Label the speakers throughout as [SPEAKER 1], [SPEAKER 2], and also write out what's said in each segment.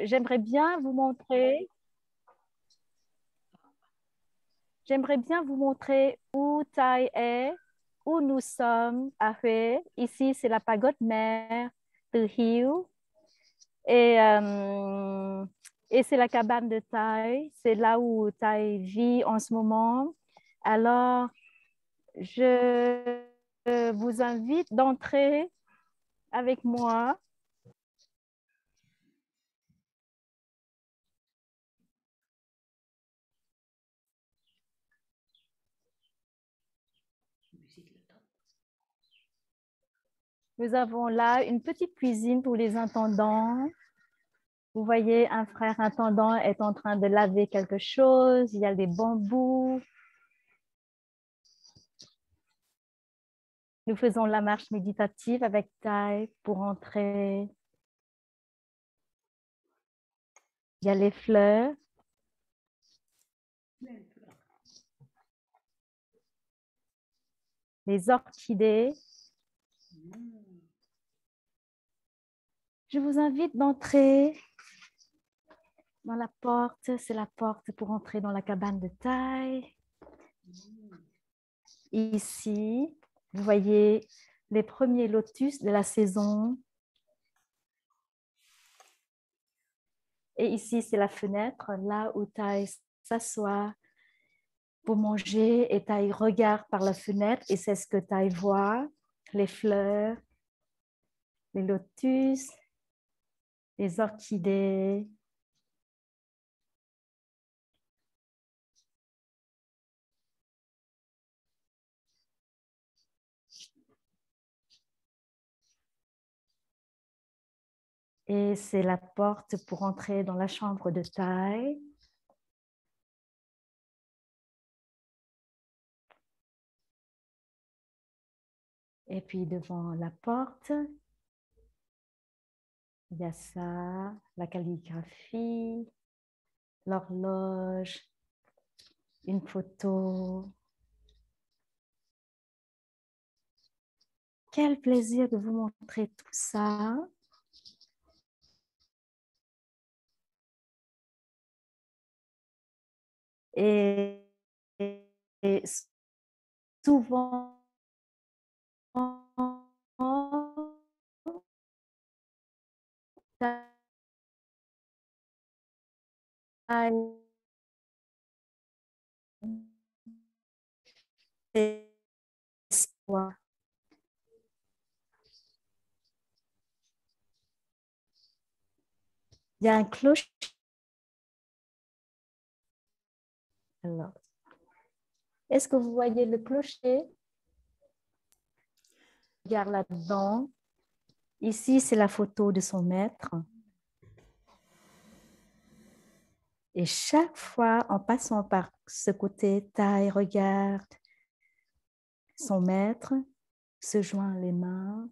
[SPEAKER 1] J'aimerais bien vous montrer, j'aimerais bien vous montrer où Thaï est, où nous sommes à Huế. Ici, c'est la pagode mère de Hieu. Et, euh, et c'est la cabane de Thaï. C'est là où Thaï vit en ce moment. Alors, je vous invite d'entrer avec moi. Nous avons là une petite cuisine pour les intendants. Vous voyez, un frère intendant est en train de laver quelque chose. Il y a des bambous. Nous faisons la marche méditative avec Thaï pour entrer. Il y a les fleurs, les orchidées. Je vous invite d'entrer dans la porte. C'est la porte pour entrer dans la cabane de Thaï. Ici, vous voyez les premiers lotus de la saison. Et ici, c'est la fenêtre, là où Thaï s'assoit pour manger et Thaï regarde par la fenêtre et c'est ce que Thaï voit, les fleurs, les lotus, les orchidées. Et c'est la porte pour entrer dans la chambre de Thaï. Et puis devant la porte, il y a ça, la calligraphie, l'horloge, une photo. Quel plaisir de vous montrer tout ça. Et, et souvent, il y a un clocher. Alors, est-ce que vous voyez le clocher? Regarde là-dedans. Ici, c'est la photo de son maître. Et chaque fois, en passant par ce côté, Thaï regarde son maître, se joint les mains.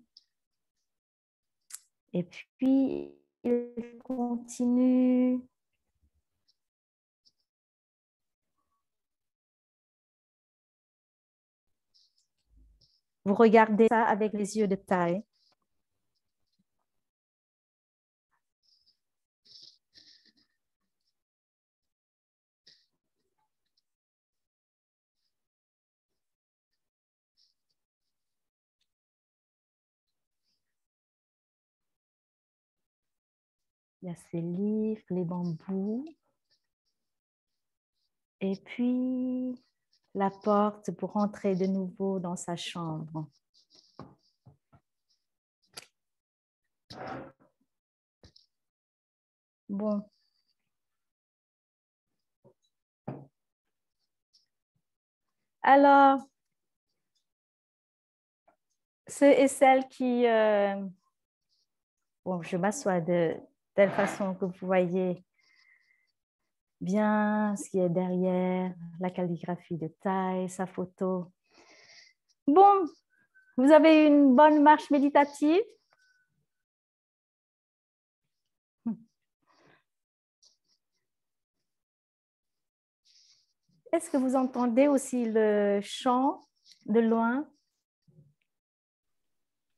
[SPEAKER 1] Et puis, il continue. Vous regardez ça avec les yeux de Thaï. Il y a ses livres, les bambous. Et puis, la porte pour entrer de nouveau dans sa chambre. Bon. Alors, ceux et celles qui... bon, je m'assois de telle façon que vous voyez bien ce qui est derrière, la calligraphie de Thaï, sa photo. Bon, vous avez une bonne marche méditative? Est-ce que vous entendez aussi le chant de loin?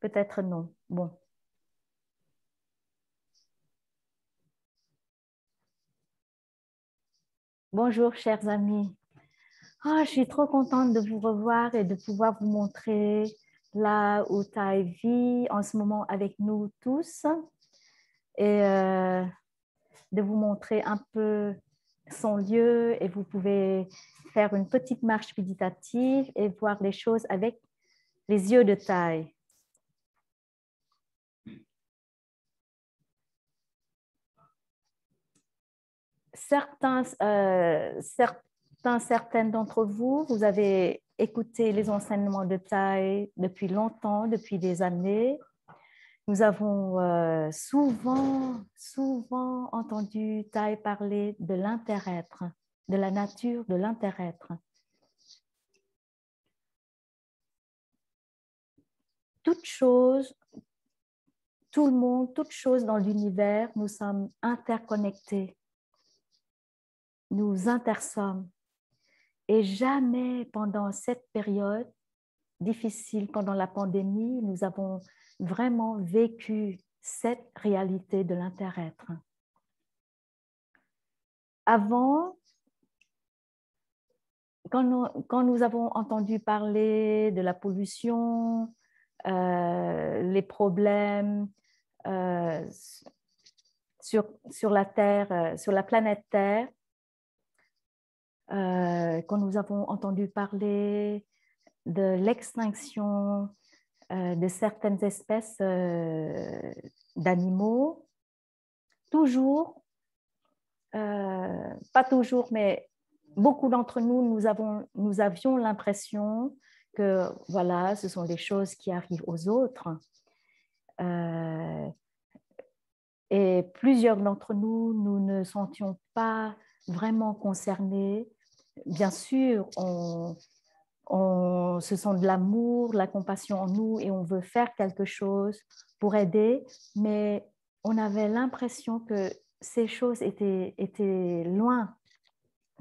[SPEAKER 1] Peut-être non. Bon. Bonjour, chers amis. Ah, je suis trop contente de vous revoir et de pouvoir vous montrer là où Thay vit en ce moment avec nous tous et de vous montrer un peu son lieu et vous pouvez faire une petite marche méditative et voir les choses avec les yeux de Thay. Certaines d'entre vous, vous avez écouté les enseignements de Thay depuis longtemps, depuis des années. Nous avons souvent entendu Thay parler de l'inter-être, de la nature de l'inter-être. Toute chose, tout le monde, toute chose dans l'univers, nous sommes interconnectés. Nous intersommes. Et jamais pendant cette période difficile, pendant la pandémie, nous avons vraiment vécu cette réalité de l'inter-être. Avant, quand nous avons entendu parler de la pollution, les problèmes sur la Terre, sur la planète Terre, quand nous avons entendu parler de l'extinction de certaines espèces d'animaux, toujours, pas toujours, mais beaucoup d'entre nous, nous avions l'impression que voilà, ce sont des choses qui arrivent aux autres. Et plusieurs d'entre nous, nous ne sentions pas vraiment concernés. Bien sûr, ce sont de l'amour, de la compassion en nous et on veut faire quelque chose pour aider, mais on avait l'impression que ces choses étaient loin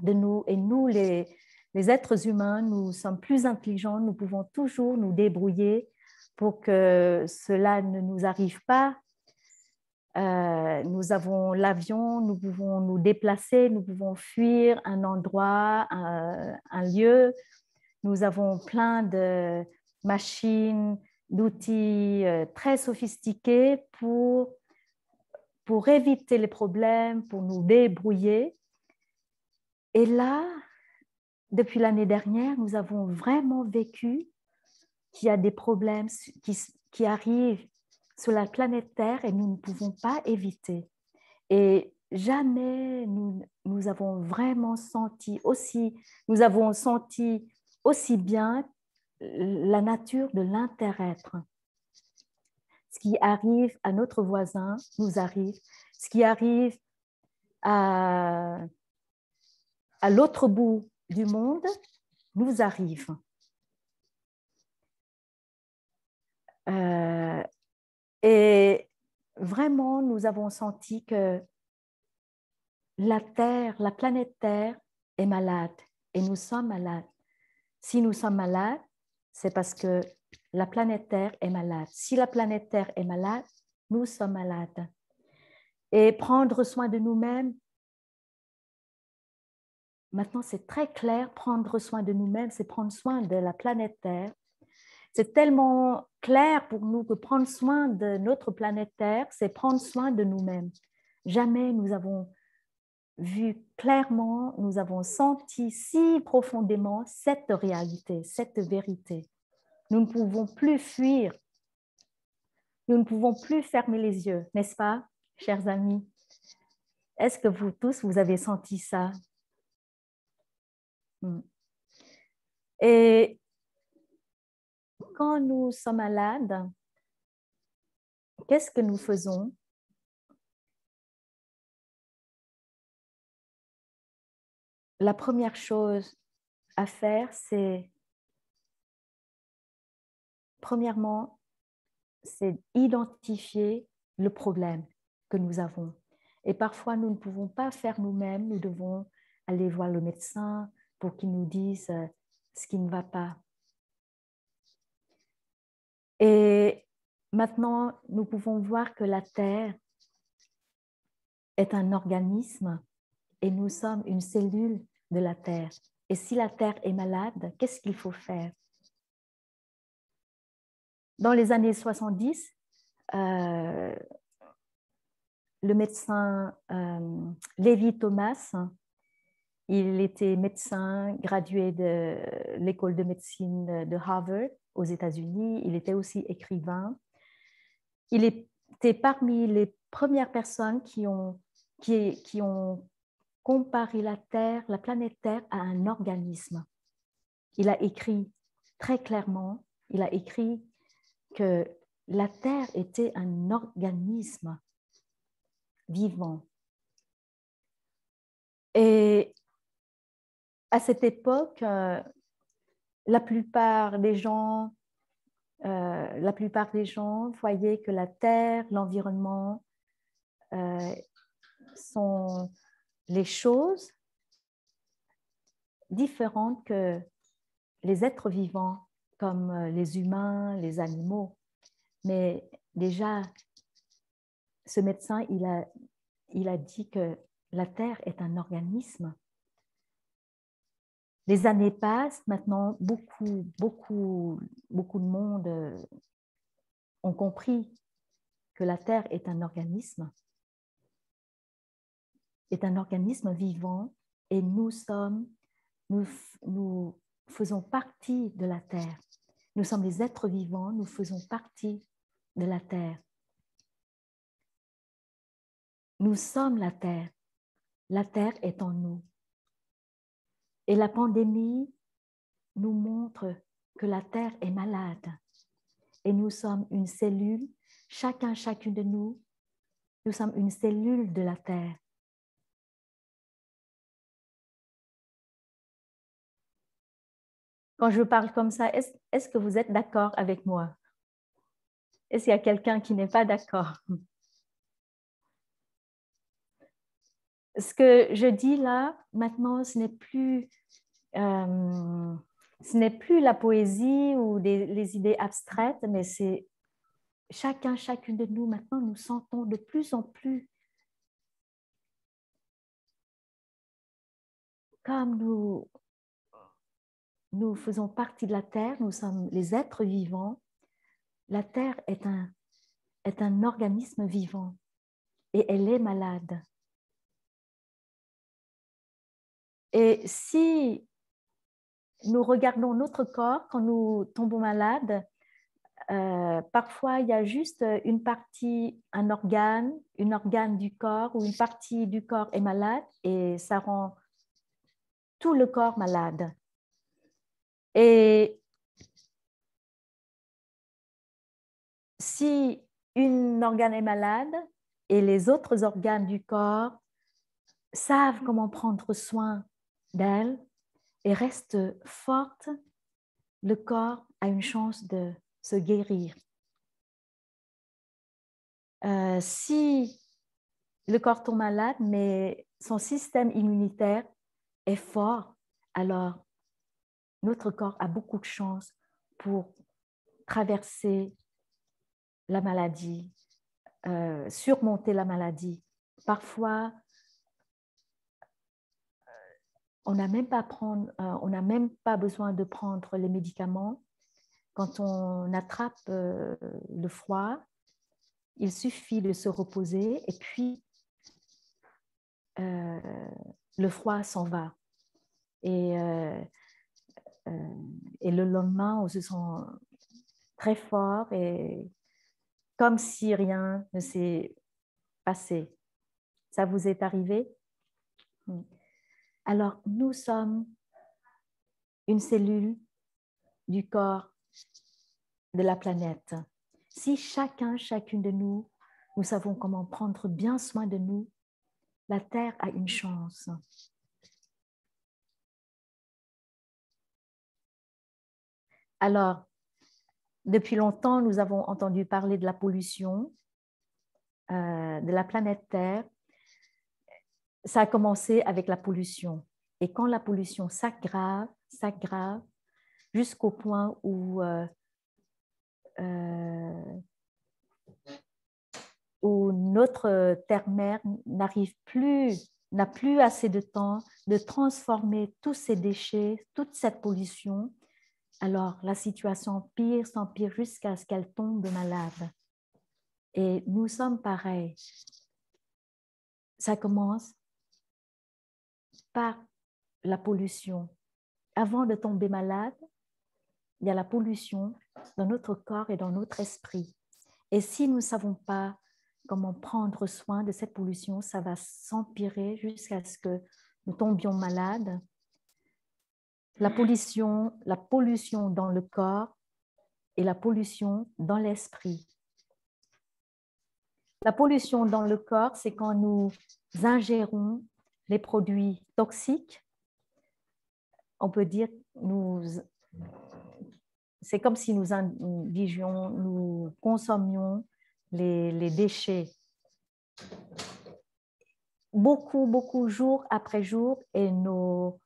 [SPEAKER 1] de nous et nous, les êtres humains, nous sommes plus intelligents, nous pouvons toujours nous débrouiller pour que cela ne nous arrive pas. Nous avons l'avion, nous pouvons nous déplacer, nous pouvons fuir un endroit, un lieu. Nous avons plein de machines, d'outils très sophistiqués pour éviter les problèmes, pour nous débrouiller. Et là, depuis l'année dernière, nous avons vraiment vécu qu'il y a des problèmes qui arrivent sur la planète Terre et nous ne pouvons pas éviter. Et jamais nous avons vraiment senti nous avons senti aussi bien la nature de l'inter-être. Ce qui arrive à notre voisin nous arrive. Ce qui arrive à l'autre bout du monde nous arrive. Et vraiment, nous avons senti que la Terre, la planète Terre est malade et nous sommes malades. Si nous sommes malades, c'est parce que la planète Terre est malade. Si la planète Terre est malade, nous sommes malades. Et prendre soin de nous-mêmes, maintenant c'est très clair, prendre soin de nous-mêmes, c'est prendre soin de la planète Terre. C'est tellement clair pour nous que prendre soin de notre planète Terre, c'est prendre soin de nous-mêmes. Jamais nous avons vu clairement, nous avons senti si profondément cette réalité, cette vérité. Nous ne pouvons plus fuir. Nous ne pouvons plus fermer les yeux, n'est-ce pas, chers amis? Est-ce que vous tous, vous avez senti ça? Et quand nous sommes malades, qu'est-ce que nous faisons? La première chose à faire, c'est, premièrement, c'est identifier le problème que nous avons. Et parfois, nous ne pouvons pas faire nous-mêmes, nous devons aller voir le médecin pour qu'il nous dise ce qui ne va pas. Et maintenant, nous pouvons voir que la Terre est un organisme et nous sommes une cellule de la terre. Et si la terre est malade, qu'est-ce qu'il faut faire? Dans les années 70, le médecin Levi Thomas, il était médecin gradué de l'école de médecine de Harvard aux États-Unis. Il était aussi écrivain. Il était parmi les premières personnes qui ont comparé la Terre, la planète Terre, à un organisme. Il a écrit très clairement, il a écrit que la Terre était un organisme vivant. Et à cette époque, la plupart des gens voyaient que la Terre, l'environnement, sont les choses différentes que les êtres vivants, comme les humains, les animaux. Mais déjà, ce médecin, il a dit que la Terre est un organisme. Les années passent, maintenant, beaucoup de monde ont compris que la Terre est un organisme vivant, et nous faisons partie de la Terre. Nous sommes les êtres vivants, nous faisons partie de la Terre. Nous sommes la Terre. La Terre est en nous. Et la pandémie nous montre que la Terre est malade. Et nous sommes une cellule, chacune de nous, nous sommes une cellule de la Terre. Quand je parle comme ça, est-ce que vous êtes d'accord avec moi? Est-ce qu'il y a quelqu'un qui n'est pas d'accord? Ce que je dis là, maintenant, ce n'est plus la poésie ou les idées abstraites, mais c'est chacune de nous, maintenant, nous sentons de plus en plus comme nous faisons partie de la Terre, nous sommes les êtres vivants. La Terre est un organisme vivant et elle est malade. Et si nous regardons notre corps quand nous tombons malades, parfois il y a juste une partie, un organe du corps, ou une partie du corps est malade et ça rend tout le corps malade. Et si un organe est malade et les autres organes du corps savent comment prendre soin d'elle et restent fortes, le corps a une chance de se guérir. Si le corps tombe malade, mais son système immunitaire est fort, alors notre corps a beaucoup de chance pour traverser la maladie, surmonter la maladie. Parfois, on n'a même pas besoin de prendre les médicaments. Quand on attrape le froid, il suffit de se reposer et puis le froid s'en va. Et le lendemain, on se sent très fort et comme si rien ne s'est passé. Ça vous est arrivé? Alors, nous sommes une cellule du corps de la planète. Si chacune de nous, nous savons comment prendre bien soin de nous, la Terre a une chance. Alors, depuis longtemps, nous avons entendu parler de la pollution de la planète Terre. Ça a commencé avec la pollution. Et quand la pollution s'aggrave, jusqu'au point où notre terre-mère n'arrive plus n'a plus assez de temps de transformer tous ces déchets, toute cette pollution, alors la situation empire, s'empire jusqu'à ce qu'elle tombe malade. Et nous sommes pareils. Ça commence par la pollution. Avant de tomber malade, il y a la pollution dans notre corps et dans notre esprit. Et si nous ne savons pas comment prendre soin de cette pollution, ça va s'empirer jusqu'à ce que nous tombions malades. La pollution dans le corps et la pollution dans l'esprit. La pollution dans le corps, c'est quand nous ingérons les produits toxiques. On peut dire, c'est comme si nous indigions, nous consommions les déchets beaucoup, jour après jour, et notre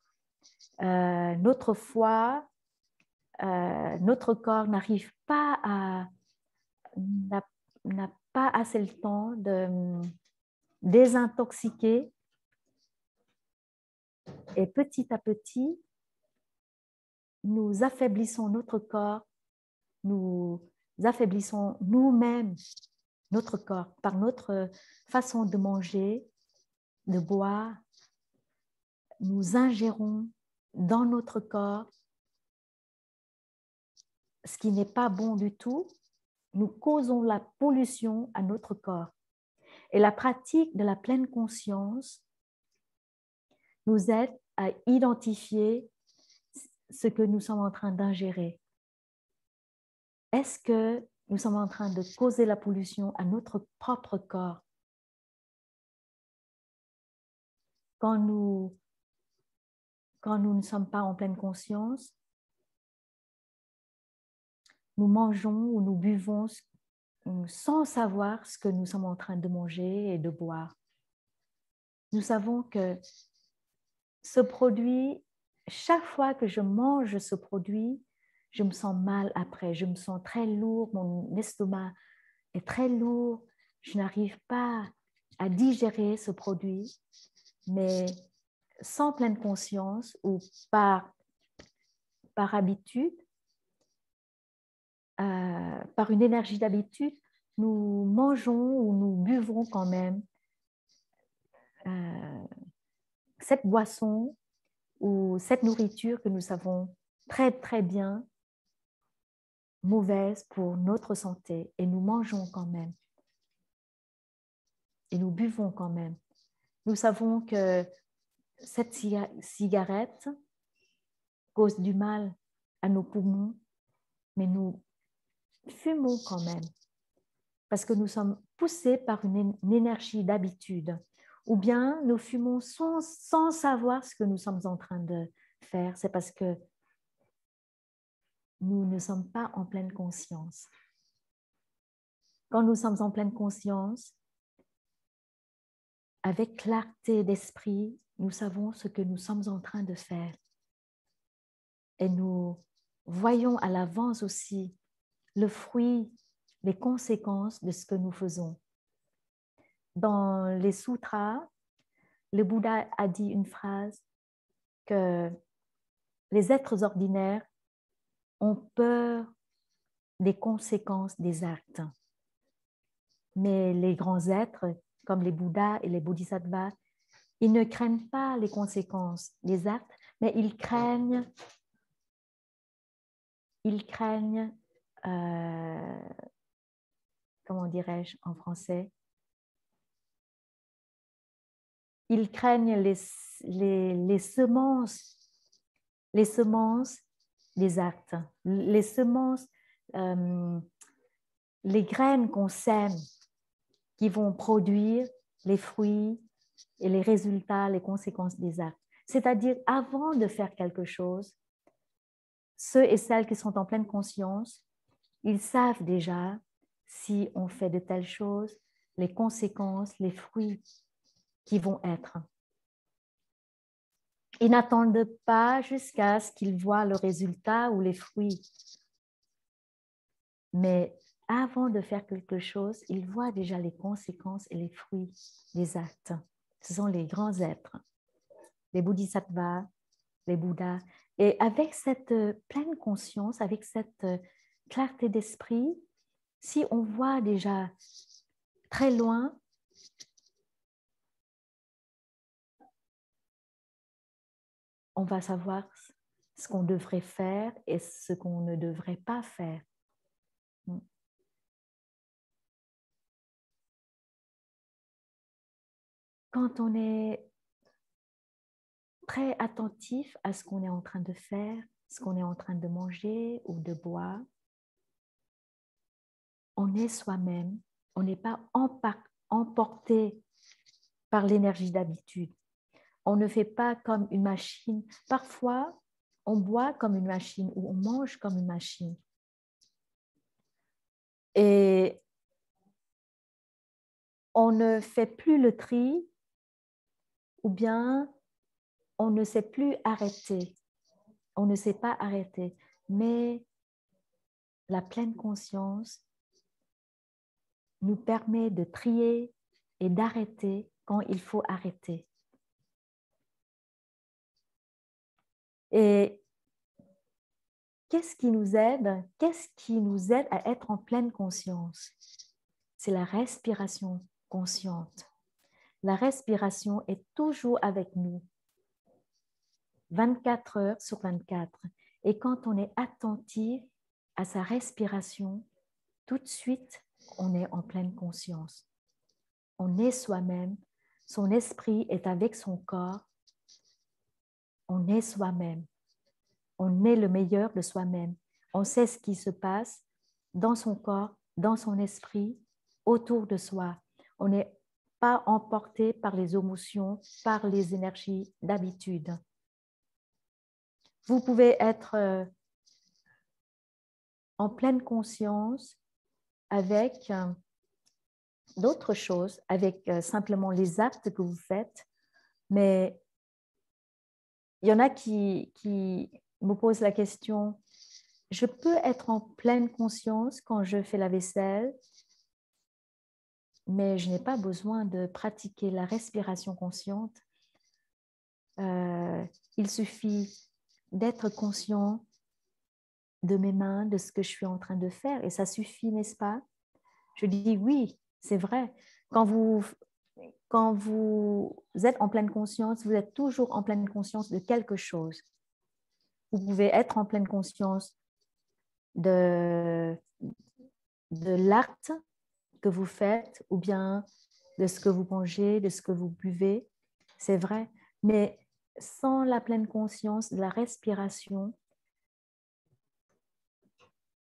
[SPEAKER 1] foie, notre corps n'arrive pas n'a pas assez le temps de désintoxiquer. Et petit à petit, nous affaiblissons notre corps, nous affaiblissons nous-mêmes notre corps par notre façon de manger, de boire. Nous ingérons dans notre corps ce qui n'est pas bon du tout. Nous causons la pollution à notre corps. Et la pratique de la pleine conscience nous aide à identifier ce que nous sommes en train d'ingérer. Est-ce que nous sommes en train de causer la pollution à notre propre corps? Quand nous ne sommes pas en pleine conscience, nous mangeons ou nous buvons sans savoir ce que nous sommes en train de manger et de boire. Nous savons que ce produit, chaque fois que je mange ce produit, je me sens mal après, je me sens très lourd, mon estomac est très lourd, je n'arrive pas à digérer ce produit, mais sans pleine conscience ou par habitude, par une énergie d'habitude, nous mangeons ou nous buvons quand même cette boisson ou cette nourriture que nous savons très, très bien mauvaise pour notre santé, et nous mangeons quand même. Et nous buvons quand même. Nous savons que cette cigarette cause du mal à nos poumons, mais nous fumons quand même, parce que nous sommes poussés par une énergie d'habitude. Ou bien nous fumons sans savoir ce que nous sommes en train de faire. C'est parce que nous ne sommes pas en pleine conscience. Quand nous sommes en pleine conscience, avec clarté d'esprit, nous savons ce que nous sommes en train de faire. Et nous voyons à l'avance aussi le fruit, les conséquences de ce que nous faisons. Dans les sutras, le Bouddha a dit une phrase que les êtres ordinaires ont peur des conséquences des actes. Mais les grands êtres, comme les Bouddhas et les Bodhisattvas, ils ne craignent pas les conséquences des actes, mais ils craignent comment dirais-je en français? Ils craignent les semences des actes, les semences, les graines qu'on sème qui vont produire les fruits et les résultats, les conséquences des actes. C'est-à-dire, avant de faire quelque chose, ceux et celles qui sont en pleine conscience, ils savent déjà si on fait de telles choses, les conséquences, les fruits qui vont être. Ils n'attendent pas jusqu'à ce qu'ils voient le résultat ou les fruits. Mais avant de faire quelque chose, ils voient déjà les conséquences et les fruits des actes.
[SPEAKER 2] Ce sont les grands êtres, les bodhisattvas, les bouddhas. Et avec cette pleine conscience, avec cette clarté d'esprit, si on voit déjà très loin, on va savoir ce qu'on devrait faire et ce qu'on ne devrait pas faire. Quand on est très attentif à ce qu'on est en train de faire, ce qu'on est en train de manger ou de boire, on est soi-même, on n'est pas emporté par l'énergie d'habitude. On ne fait pas comme une machine. Parfois, on boit comme une machine ou on mange comme une machine. Et on ne fait plus le tri ou bien on ne sait plus arrêter. On ne sait pas arrêter. Mais la pleine conscience nous permet de trier et d'arrêter quand il faut arrêter. Et qu'est-ce qui nous aide? Qu'est-ce qui nous aide à être en pleine conscience? C'est la respiration consciente. La respiration est toujours avec nous, 24 heures sur 24. Et quand on est attentif à sa respiration, tout de suite, on est en pleine conscience. On est soi-même, son esprit est avec son corps, on est soi-même, on est le meilleur de soi-même. On sait ce qui se passe dans son corps, dans son esprit, autour de soi. On n'est pas emporté par les émotions, par les énergies d'habitude. Vous pouvez être en pleine conscience avec d'autres choses, avec simplement les actes que vous faites, mais il y en a qui me posent la question, je peux être en pleine conscience quand je fais la vaisselle, mais je n'ai pas besoin de pratiquer la respiration consciente. Il suffit d'être conscient de mes mains, de ce que je suis en train de faire, et ça suffit, n'est-ce pas? Je dis oui, c'est vrai. Quand vous êtes en pleine conscience, vous êtes toujours en pleine conscience de quelque chose. Vous pouvez être en pleine conscience de l'acte que vous faites ou bien de ce que vous mangez, de ce que vous buvez. C'est vrai. Mais sans la pleine conscience de la respiration,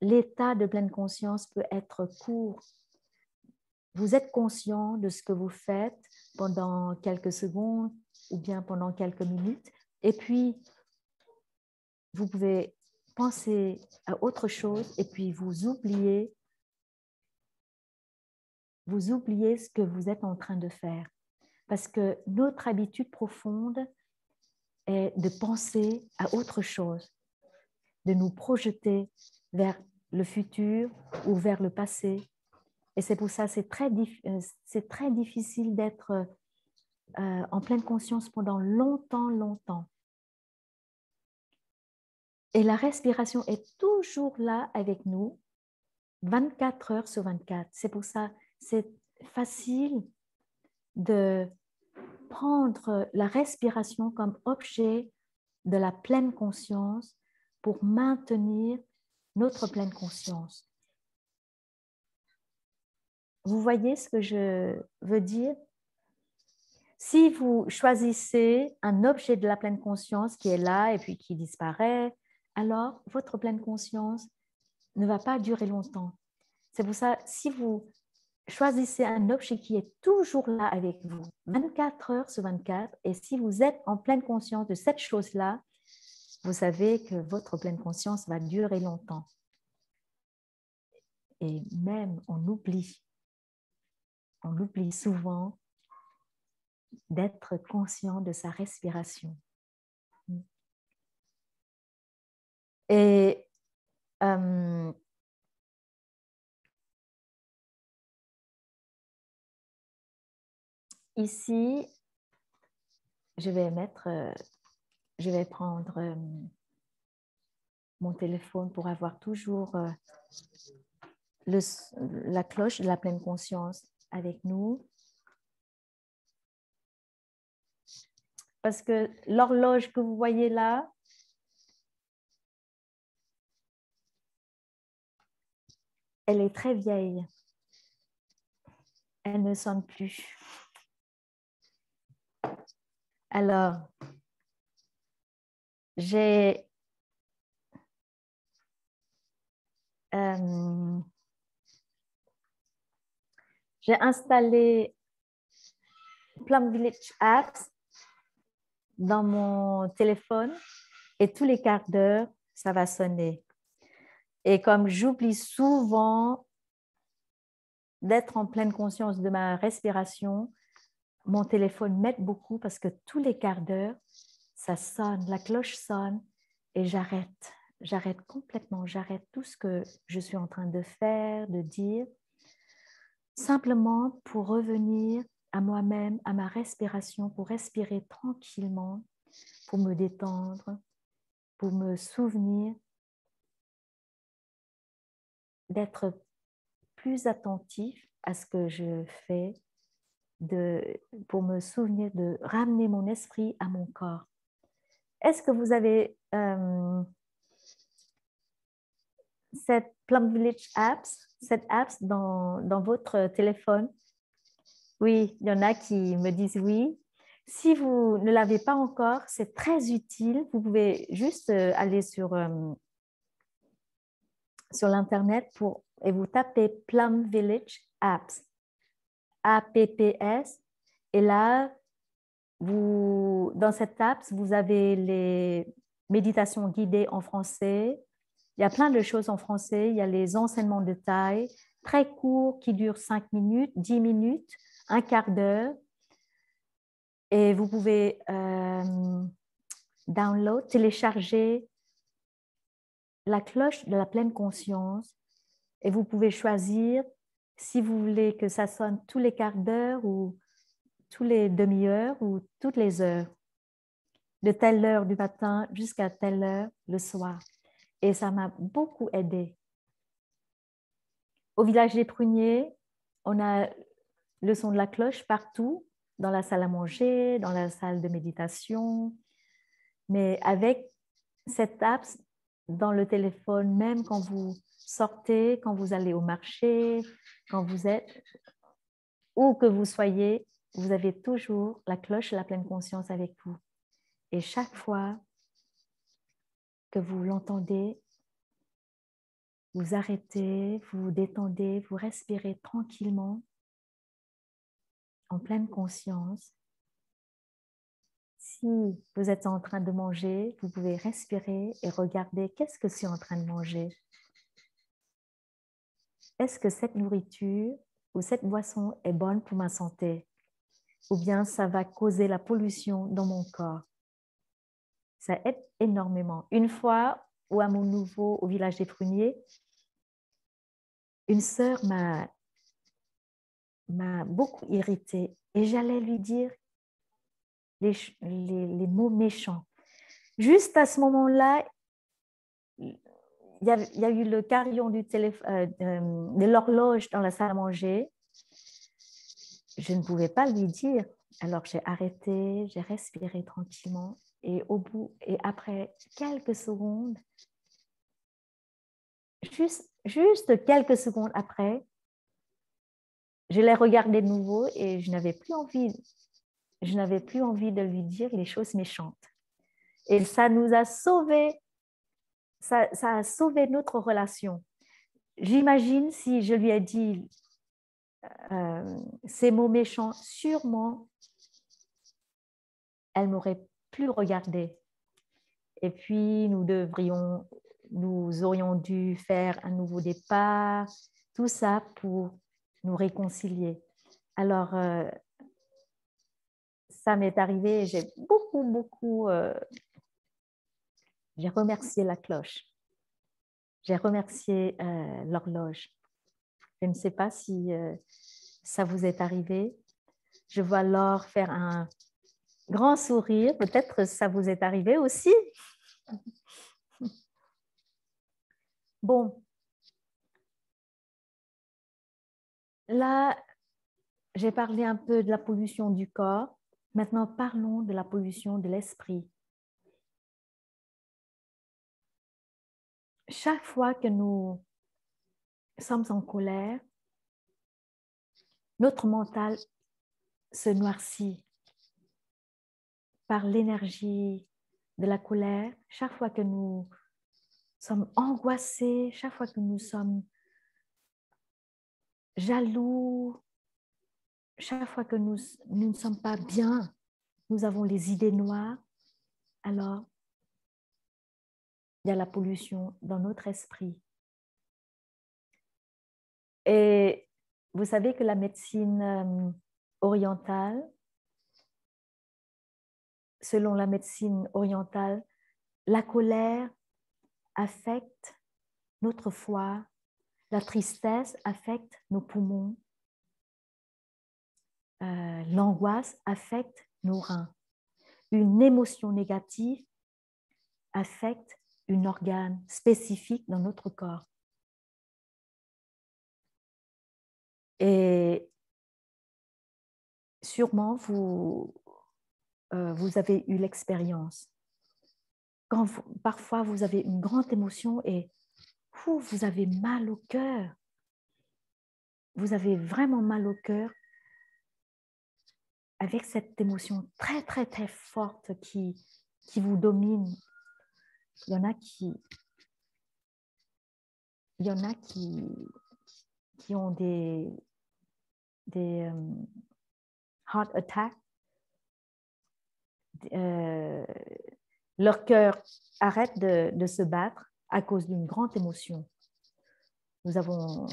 [SPEAKER 2] l'état de pleine conscience peut être court. Vous êtes conscient de ce que vous faites pendant quelques secondes ou bien pendant quelques minutes, et puis vous pouvez penser à autre chose et puis vous oubliez ce que vous êtes en train de faire. Parce que notre habitude profonde est de penser à autre chose, de nous projeter vers le futur ou vers le passé. Et c'est pour ça que c'est très difficile d'être en pleine conscience pendant longtemps. Et la respiration est toujours là avec nous, 24 heures sur 24. C'est pour ça que c'est facile de prendre la respiration comme objet de la pleine conscience pour maintenir notre pleine conscience. Vous voyez ce que je veux dire? Si vous choisissez un objet de la pleine conscience qui est là et puis qui disparaît, alors votre pleine conscience ne va pas durer longtemps. C'est pour ça, si vous choisissez un objet qui est toujours là avec vous, 24 heures sur 24, et si vous êtes en pleine conscience de cette chose-là, vous savez que votre pleine conscience va durer longtemps. Et même, on oublie souvent d'être conscient de sa respiration. Et ici, je vais prendre mon téléphone pour avoir toujours la cloche de la pleine conscience avec nous. Parce que l'horloge que vous voyez là, elle est très vieille. Elle ne sonne plus. Alors, j'ai installé Plum Village Apps dans mon téléphone et tous les quarts d'heure, ça va sonner. Et comme j'oublie souvent d'être en pleine conscience de ma respiration, mon téléphone m'aide beaucoup parce que tous les quarts d'heure, ça sonne, la cloche sonne et j'arrête. J'arrête complètement, j'arrête tout ce que je suis en train de faire, de dire, simplement pour revenir à moi-même, à ma respiration, pour respirer tranquillement, pour me détendre, pour me souvenir d'être plus attentif à ce que je fais, pour me souvenir de ramener mon esprit à mon corps. Est-ce que vous avez cette Plum Village cette apps dans votre téléphone? Oui, il y en a qui me disent oui. Si vous ne l'avez pas encore, c'est très utile. Vous pouvez juste aller sur l'Internet et vous tapez Plum Village Apps, APPS. Et là, dans cette app, vous avez les méditations guidées en français. Il y a plein de choses en français. Il y a les enseignements de taille, très courts, qui durent 5 minutes, 10 minutes, un quart d'heure. Et vous pouvez télécharger la cloche de la pleine conscience. Et vous pouvez choisir si vous voulez que ça sonne tous les quarts d'heure ou tous les demi-heures ou toutes les heures, de telle heure du matin jusqu'à telle heure le soir. Et ça m'a beaucoup aidé. Au village des Pruniers, on a le son de la cloche partout, dans la salle à manger, dans la salle de méditation. Mais avec cette app dans le téléphone, même quand vous sortez, quand vous allez au marché, quand vous êtes, où que vous soyez, vous avez toujours la cloche de la pleine conscience avec vous. Et chaque fois que vous l'entendez, vous arrêtez, vous vous détendez, vous respirez tranquillement, en pleine conscience. Si vous êtes en train de manger, vous pouvez respirer et regarder qu'est-ce que je suis en train de manger. Est-ce que cette nourriture ou cette boisson est bonne pour ma santé? Ou bien ça va causer la pollution dans mon corps? Ça aide énormément. Une fois, ou à mon nouveau au village des Pruniers, une sœur m'a beaucoup irritée et j'allais lui dire les mots méchants. Juste à ce moment-là, il y a eu le carillon de l'horloge dans la salle à manger. Je ne pouvais pas lui dire. Alors j'ai arrêté, j'ai respiré tranquillement et après quelques secondes, juste quelques secondes après, je l'ai regardé de nouveau et je n'avais plus envie de lui dire les choses méchantes. Et ça nous a sauvés, ça a sauvé notre relation. J'imagine si je lui ai dit ces mots méchants, sûrement, elle m'aurait plus regardé. Et puis, nous aurions dû faire un nouveau départ, tout ça pour nous réconcilier. Alors, ça m'est arrivé et j'ai beaucoup, j'ai remercié la cloche. J'ai remercié l'horloge. Je ne sais pas si ça vous est arrivé. Je vois Laure faire grand sourire. Peut-être ça vous est arrivé aussi. Bon. Là, j'ai parlé un peu de la pollution du corps. Maintenant, parlons de la pollution de l'esprit. Chaque fois que nous sommes en colère, notre mental se noircit par l'énergie de la colère. Chaque fois que nous sommes angoissés, chaque fois que nous sommes jaloux, chaque fois que nous ne sommes pas bien, nous avons les idées noires, alors il y a la pollution dans notre esprit. Et vous savez que la médecine orientale, selon la médecine orientale, la colère affecte notre foie, la tristesse affecte nos poumons, l'angoisse affecte nos reins. Une émotion négative affecte un organe spécifique dans notre corps. Et sûrement, vous avez eu l'expérience. Quand parfois, vous avez une grande émotion et vous avez mal au cœur. Vous avez vraiment mal au cœur avec cette émotion très, très, très forte qui vous domine. Il y en a qui ont des heart attacks. Leur cœur arrête de se battre à cause d'une grande émotion. Nous avons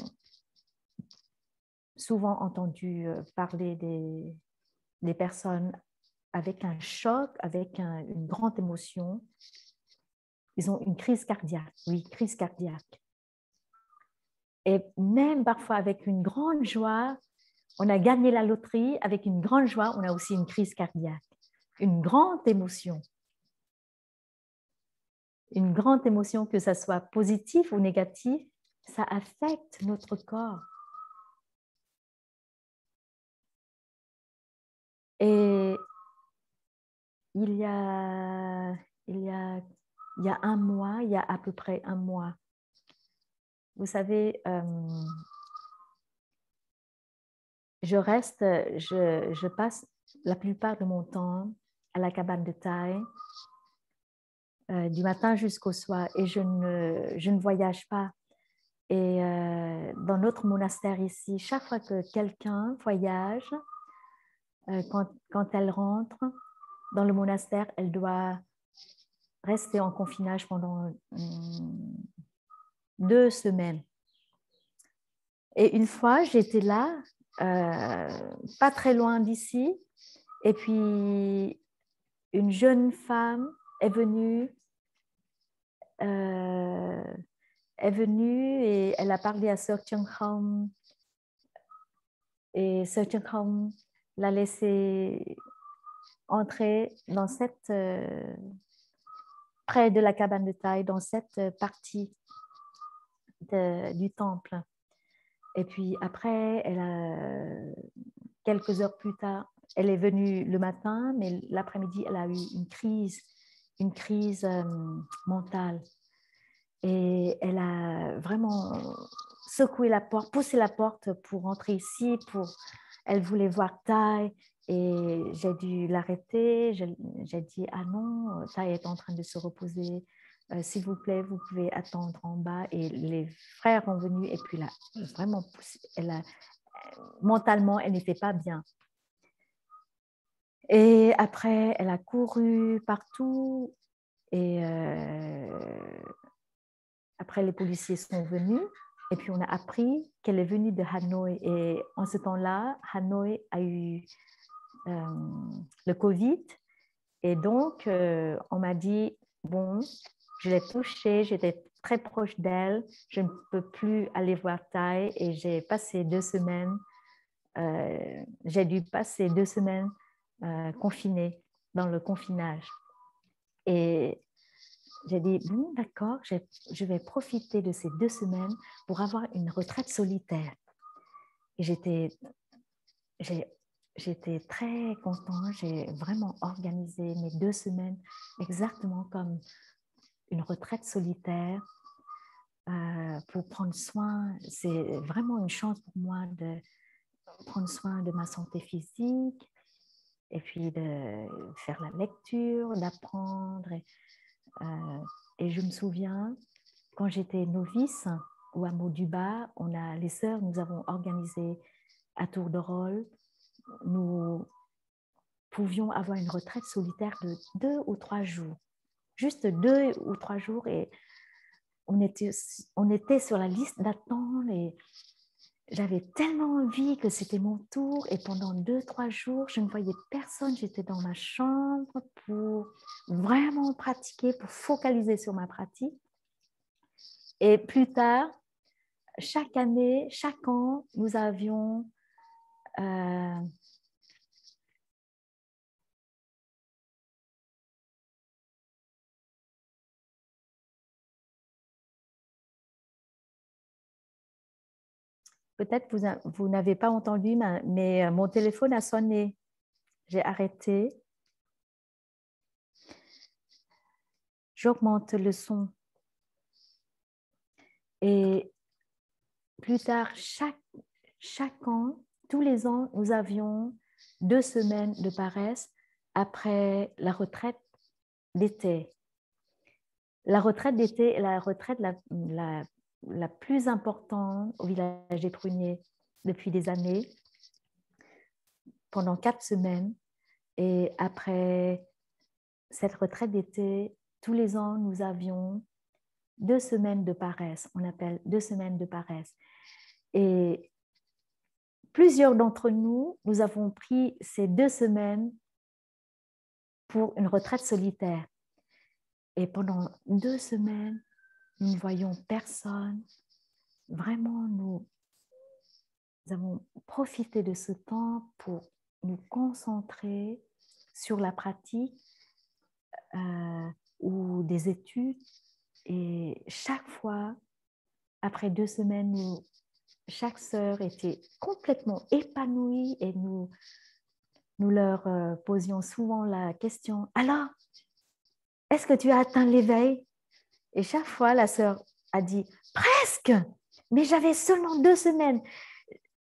[SPEAKER 2] souvent entendu parler des personnes avec un choc, avec une grande émotion. Ils ont une crise cardiaque, oui, crise cardiaque. Et même parfois avec une grande joie, on a gagné la loterie, avec une grande joie, on a aussi une crise cardiaque. Une grande émotion. Une grande émotion, que ça soit positif ou négatif, ça affecte notre corps. Et il y a un mois, il y a à peu près un mois, vous savez, je passe la plupart de mon temps à la cabane de Thaï, du matin jusqu'au soir, et je ne voyage pas. Et dans notre monastère ici, chaque fois que quelqu'un voyage, quand elle rentre dans le monastère, elle doit rester en confinage pendant 2 semaines. Et une fois, j'étais là, pas très loin d'ici, et puis une jeune femme est venue et elle a parlé à Sœur Chung Khom, et Sœur Chung Khom l'a laissée entrer dans près de la cabane de Thaï, dans cette partie du temple. Et puis après, quelques heures plus tard, elle est venue le matin, mais l'après-midi, elle a eu une crise mentale. Et elle a vraiment secoué la porte, poussé la porte pour rentrer ici. Elle voulait voir Thaï et j'ai dû l'arrêter. J'ai dit, ah non, Thaï est en train de se reposer. S'il vous plaît, vous pouvez attendre en bas. Et les frères sont venus et puis là, vraiment poussé. Mentalement, elle n'était pas bien. Et après, elle a couru partout et après, les policiers sont venus et puis on a appris qu'elle est venue de Hanoï. Et en ce temps-là, Hanoï a eu le Covid. Et donc, on m'a dit, bon, je l'ai touchée, j'étais très proche d'elle, je ne peux plus aller voir Thaï. Et j'ai passé 2 semaines, j'ai dû passer 2 semaines confinée. dans le confinage. Et j'ai dit, bon, d'accord, je vais profiter de ces 2 semaines pour avoir une retraite solitaire. Et j'étais très contente. J'ai vraiment organisé mes 2 semaines exactement comme une retraite solitaire pour prendre soin. C'est vraiment une chance pour moi de prendre soin de ma santé physique et puis de faire la lecture, d'apprendre. Et je me souviens, quand j'étais novice au hameau du Bas, les sœurs, nous avons organisé à tour de rôle, nous pouvions avoir une retraite solitaire de 2 ou 3 jours. Juste 2 ou 3 jours et on était sur la liste d'attente et j'avais tellement envie que c'était mon tour et pendant 2-3 jours, je ne voyais personne. J'étais dans ma chambre pour vraiment pratiquer, pour focaliser sur ma pratique. Et plus tard, chaque année, chaque an, nous avions peut-être vous n'avez pas entendu, mais mon téléphone a sonné. J'ai arrêté. J'augmente le son. Et plus tard, chaque an, tous les ans, nous avions 2 semaines de paresse après la retraite d'été. La retraite d'été est la retraite la plus importante au village des Pruniers depuis des années, pendant 4 semaines. Et après cette retraite d'été, tous les ans, nous avions 2 semaines de paresse. On appelle 2 semaines de paresse. Et plusieurs d'entre nous, nous avons pris ces 2 semaines pour une retraite solitaire. Et pendant 2 semaines, nous ne voyions personne. Vraiment, nous avons profité de ce temps pour nous concentrer sur la pratique ou des études. Et chaque fois, après 2 semaines, chaque sœur était complètement épanouie et nous leur posions souvent la question « Alors, est-ce que tu as atteint l'éveil ?» Et chaque fois, la sœur a dit « Presque !» Mais j'avais seulement 2 semaines.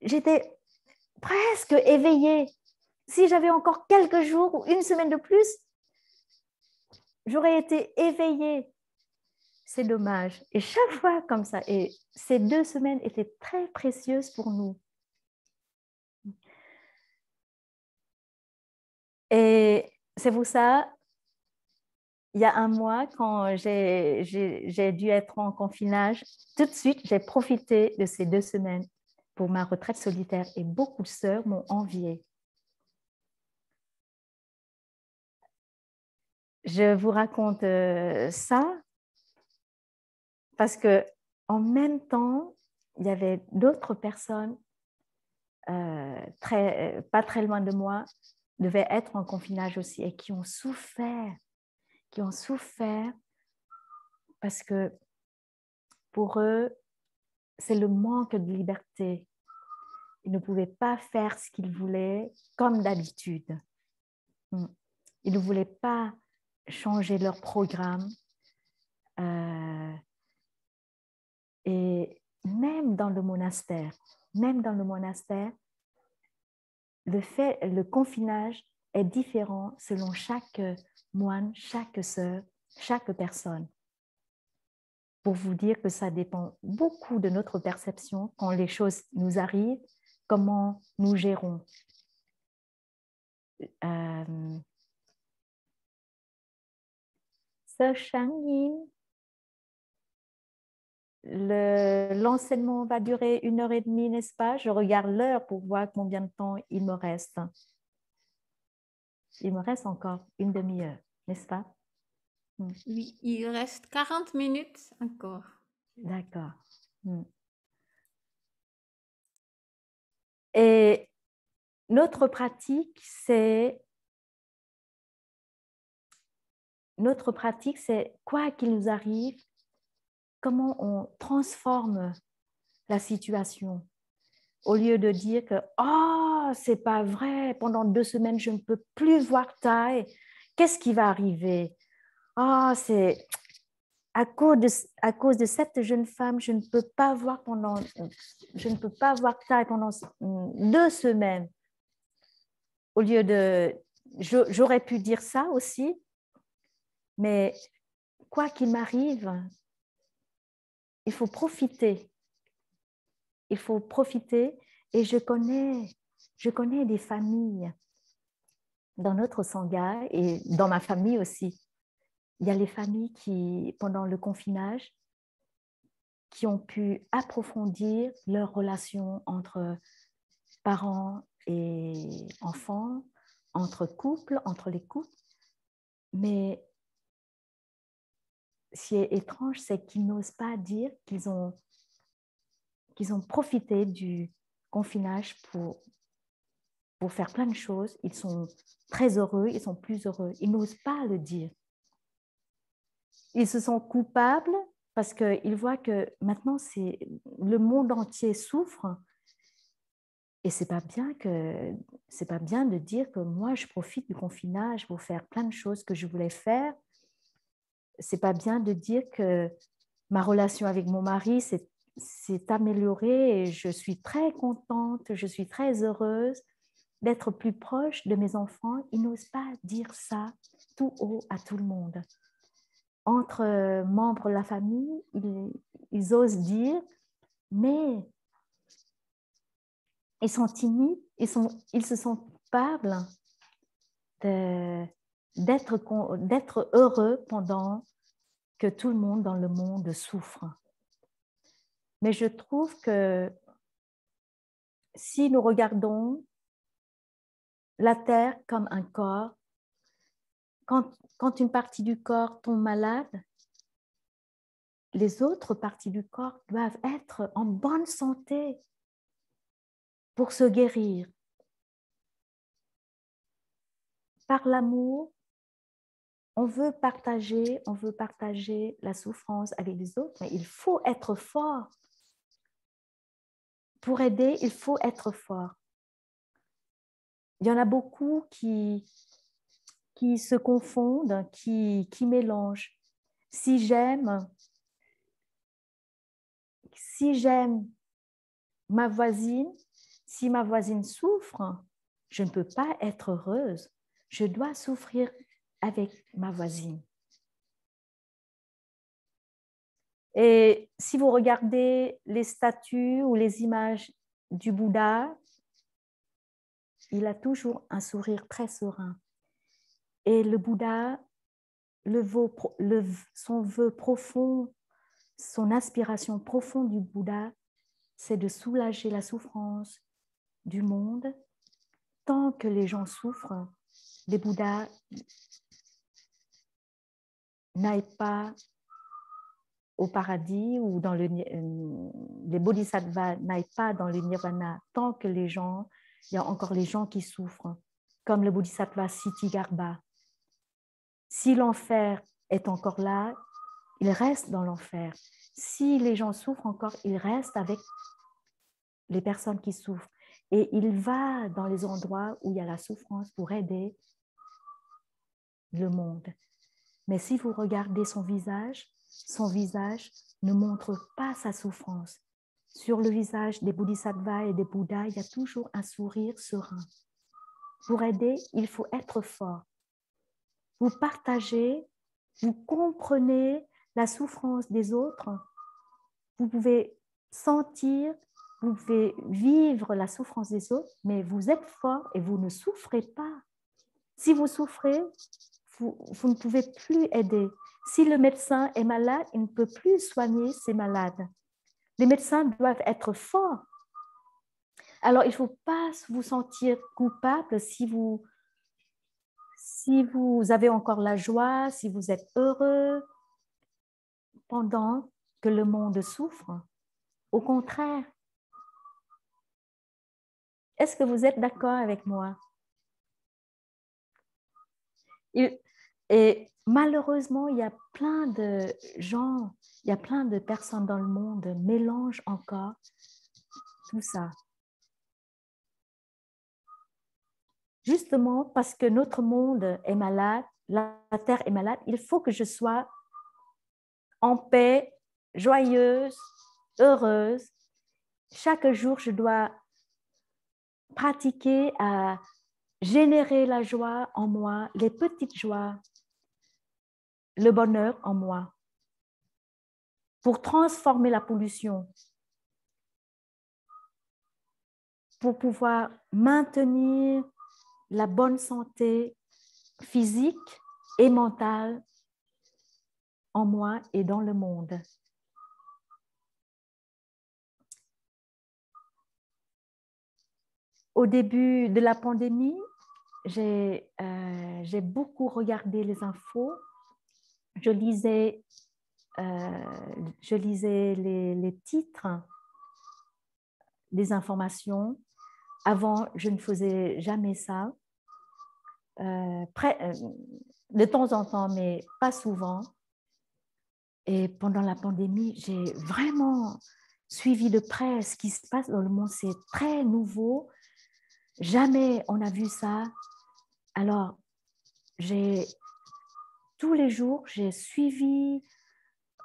[SPEAKER 2] J'étais presque éveillée. Si j'avais encore quelques jours ou 1 semaine de plus, j'aurais été éveillée. C'est dommage. Et chaque fois comme ça. Et ces 2 semaines étaient très précieuses pour nous. Et c'est pour ça, il y a un mois, quand j'ai dû être en confinage, tout de suite, j'ai profité de ces 2 semaines pour ma retraite solitaire et beaucoup de sœurs m'ont enviée. Je vous raconte ça parce que en même temps, il y avait d'autres personnes pas très loin de moi, devaient être en confinage aussi et qui ont souffert parce que pour eux, c'est le manque de liberté. Ils ne pouvaient pas faire ce qu'ils voulaient comme d'habitude. Ils ne voulaient pas changer leur programme. Et même dans le monastère, le confinage est différent selon chaque moine, chaque sœur, chaque personne. Pour vous dire que ça dépend beaucoup de notre perception quand les choses nous arrivent, comment nous gérons. Sœur Shang-Yin, l'enseignement va durer 1h30, n'est-ce pas? Je regarde l'heure pour voir combien de temps il me reste. Il me reste encore une demi-heure, n'est-ce pas?
[SPEAKER 3] Oui, il reste 40 minutes encore.
[SPEAKER 2] D'accord. Et notre pratique, c'est notre pratique, c'est quoi qu'il nous arrive, comment on transforme la situation. Au lieu de dire que « Oh, c'est pas vrai, pendant 2 semaines, je ne peux plus voir Thaï. Qu'est-ce qui va arriver? Oh, c'est à cause de cette jeune femme, je ne peux pas voir Thaï pendant 2 semaines. » Au lieu de... J'aurais pu dire ça aussi, mais quoi qu'il m'arrive, il faut profiter. Il faut profiter. Et je connais des familles dans notre Sangha et dans ma famille aussi. Il y a les familles qui, pendant le confinage, qui ont pu approfondir leur relation entre parents et enfants, entre couples, entre les couples. Mais ce qui est étrange, c'est qu'ils n'osent pas dire qu'ils ont profité du confinage pour faire plein de choses. Ils sont très heureux, ils sont plus heureux. Ils n'osent pas le dire. Ils se sentent coupables parce qu'ils voient que maintenant, le monde entier souffre. Et c'est pas bien de dire que moi, je profite du confinage pour faire plein de choses que je voulais faire. C'est pas bien de dire que ma relation avec mon mari s'est améliorée et je suis très contente, je suis très heureuse d'être plus proche de mes enfants. Ils n'osent pas dire ça tout haut à tout le monde. Entre membres de la famille, ils osent dire, mais ils sont timides, ils se sentent coupables d'être heureux pendant que tout le monde dans le monde souffre. Mais je trouve que si nous regardons la terre comme un corps, quand une partie du corps tombe malade, les autres parties du corps doivent être en bonne santé pour se guérir. Par l'amour, on veut partager la souffrance avec les autres, mais il faut être fort. Pour aider, il faut être fort. Il y en a beaucoup qui se confondent, qui mélangent. Si j'aime ma voisine, si ma voisine souffre, je ne peux pas être heureuse. Je dois souffrir avec ma voisine. Et si vous regardez les statues ou les images du Bouddha, il a toujours un sourire très serein. Et le Bouddha, son vœu profond, son aspiration profonde du Bouddha, c'est de soulager la souffrance du monde. Tant que les gens souffrent, les Bouddhas n'aillent pas au paradis ou les bodhisattvas n'aillent pas dans le nirvana. Tant que il y a encore les gens qui souffrent, comme le bodhisattva Ksitigarbha. Si l'enfer est encore là, il reste dans l'enfer. Si les gens souffrent encore, il reste avec les personnes qui souffrent. Et il va dans les endroits où il y a la souffrance pour aider le monde. Mais si vous regardez son visage ne montre pas sa souffrance. Sur le visage des bodhisattvas et des bouddhas, il y a toujours un sourire serein. Pour aider, il faut être fort. Vous partagez, vous comprenez la souffrance des autres. Vous pouvez sentir, vous pouvez vivre la souffrance des autres, mais vous êtes fort et vous ne souffrez pas. Si vous souffrez, vous ne pouvez plus aider. Si le médecin est malade, il ne peut plus soigner ses malades. Les médecins doivent être forts. Alors, il ne faut pas vous sentir coupable si vous avez encore la joie, si vous êtes heureux pendant que le monde souffre. Au contraire. Est-ce que vous êtes d'accord avec moi? Et malheureusement, il y a plein de gens, il y a plein de personnes dans le monde qui mélangent encore tout ça. Justement parce que notre monde est malade, la terre est malade, il faut que je sois en paix, joyeuse, heureuse. Chaque jour, je dois pratiquer à générer la joie en moi, les petites joies, le bonheur en moi, pour transformer la pollution, pour pouvoir maintenir la bonne santé physique et mentale en moi et dans le monde. Au début de la pandémie, j'ai beaucoup regardé les infos. Je lisais les titres, les informations. Avant, je ne faisais jamais ça. De temps en temps, mais pas souvent. Et pendant la pandémie, j'ai vraiment suivi de près ce qui se passe dans le monde. C'est très nouveau. Jamais on a vu ça. Alors, tous les jours, j'ai suivi,